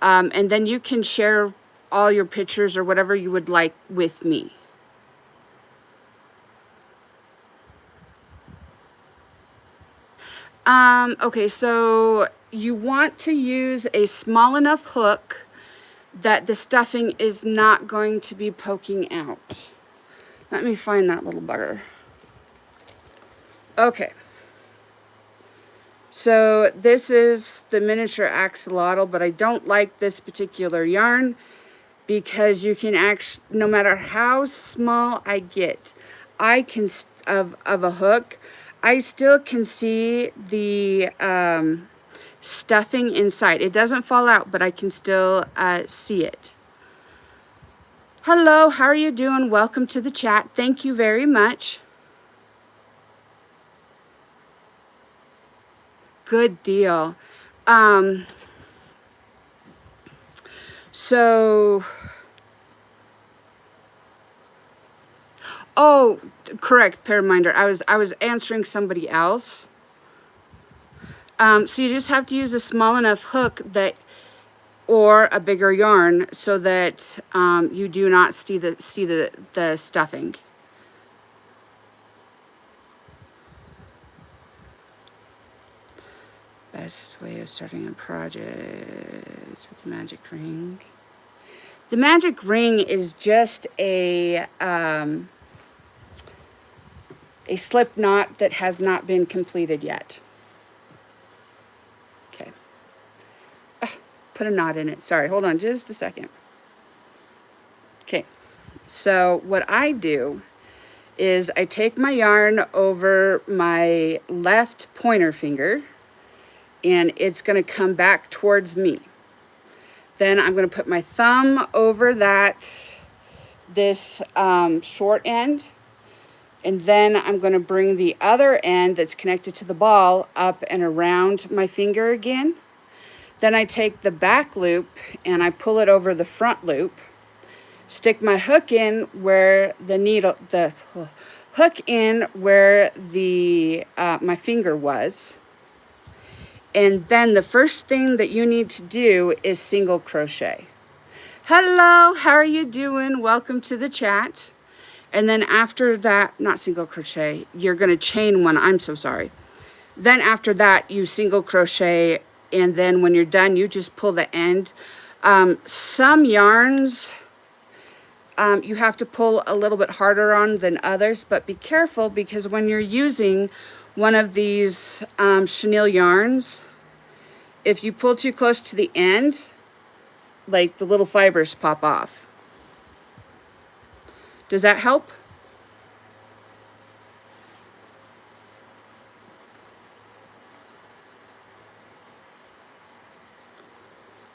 and then you can share all your pictures or whatever you would like with me. Okay, so you want to use a small enough hook that the stuffing is not going to be poking out. Let me find that little bugger. Okay. So this is the miniature axolotl, but I don't like this particular yarn because you can actually, no matter how small I get, I can, of a hook, I still can see the stuffing inside. It doesn't fall out, but I can still see it. Hello, how are you doing? Welcome to the chat. Thank you very much. Good deal. So, oh, correct, Paraminder. I was answering somebody else. So you just have to use a small enough hook that or a bigger yarn so that you do not see the stuffing. Best way of starting a project with the magic ring. The magic ring is just a slip knot that has not been completed yet. Okay. Put a knot in it. Sorry, hold on just a second. Okay, so what I do is I take my yarn over my left pointer finger, and it's going to come back towards me. Then I'm going to put my thumb over this short end, and then I'm going to bring the other end that's connected to the ball up and around my finger again. Then I take the back loop and I pull it over the front loop, stick my hook in where the hook in where my finger was. And then the first thing that you need to do is single crochet. Hello, how are you doing? Welcome to the chat. And then after that, not single crochet, you're going to chain one. I'm so sorry. Then after that, you single crochet, and then when you're done, you just pull the end. Some yarns you have to pull a little bit harder on than others, but be careful because when you're using one of these chenille yarns, if you pull too close to the end, like the little fibers pop off. Does that help?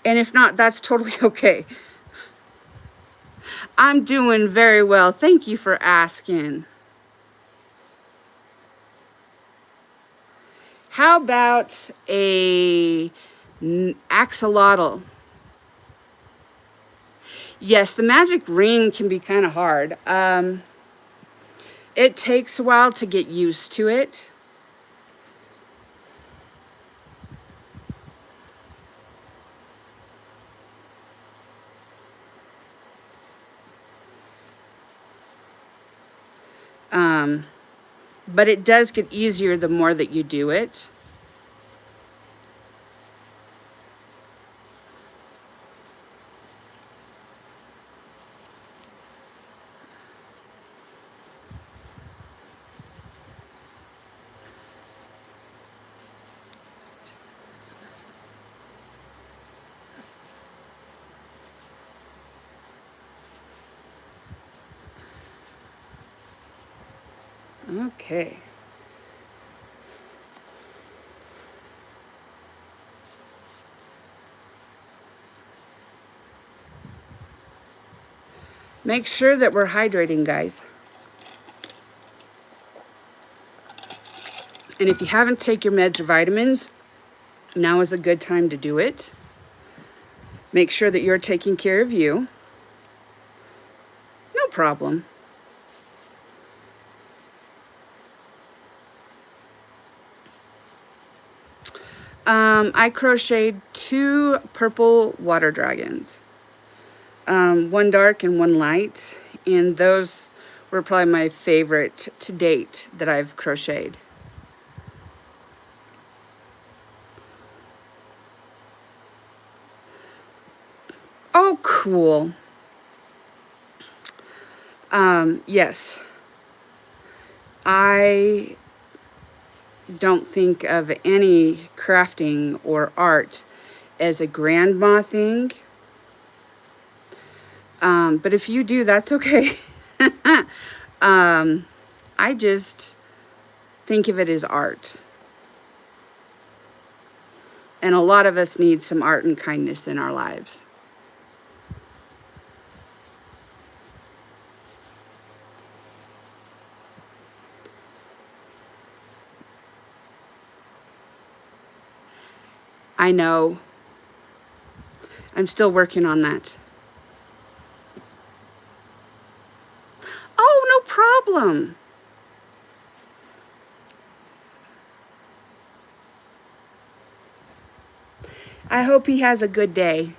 And if not, that's totally okay. I'm doing very well. Thank you for asking. How about a axolotl? Yes, the magic ring can be kind of hard. It takes a while to get used to it. But it does get easier the more that you do it. Okay. Make sure that we're hydrating, guys. And if you haven't taken your meds or vitamins, now is a good time to do it. Make sure that you're taking care of you. No problem. I crocheted 2 purple water dragons. One dark and one light. And those were probably my favorite to date that I've crocheted. Oh, cool. Yes. I don't think of any crafting or art as a grandma thing. But if you do, that's okay. I just think of it as art. And a lot of us need some art and kindness in our lives. I know. I'm still working on that. Oh, no problem. I hope he has a good day.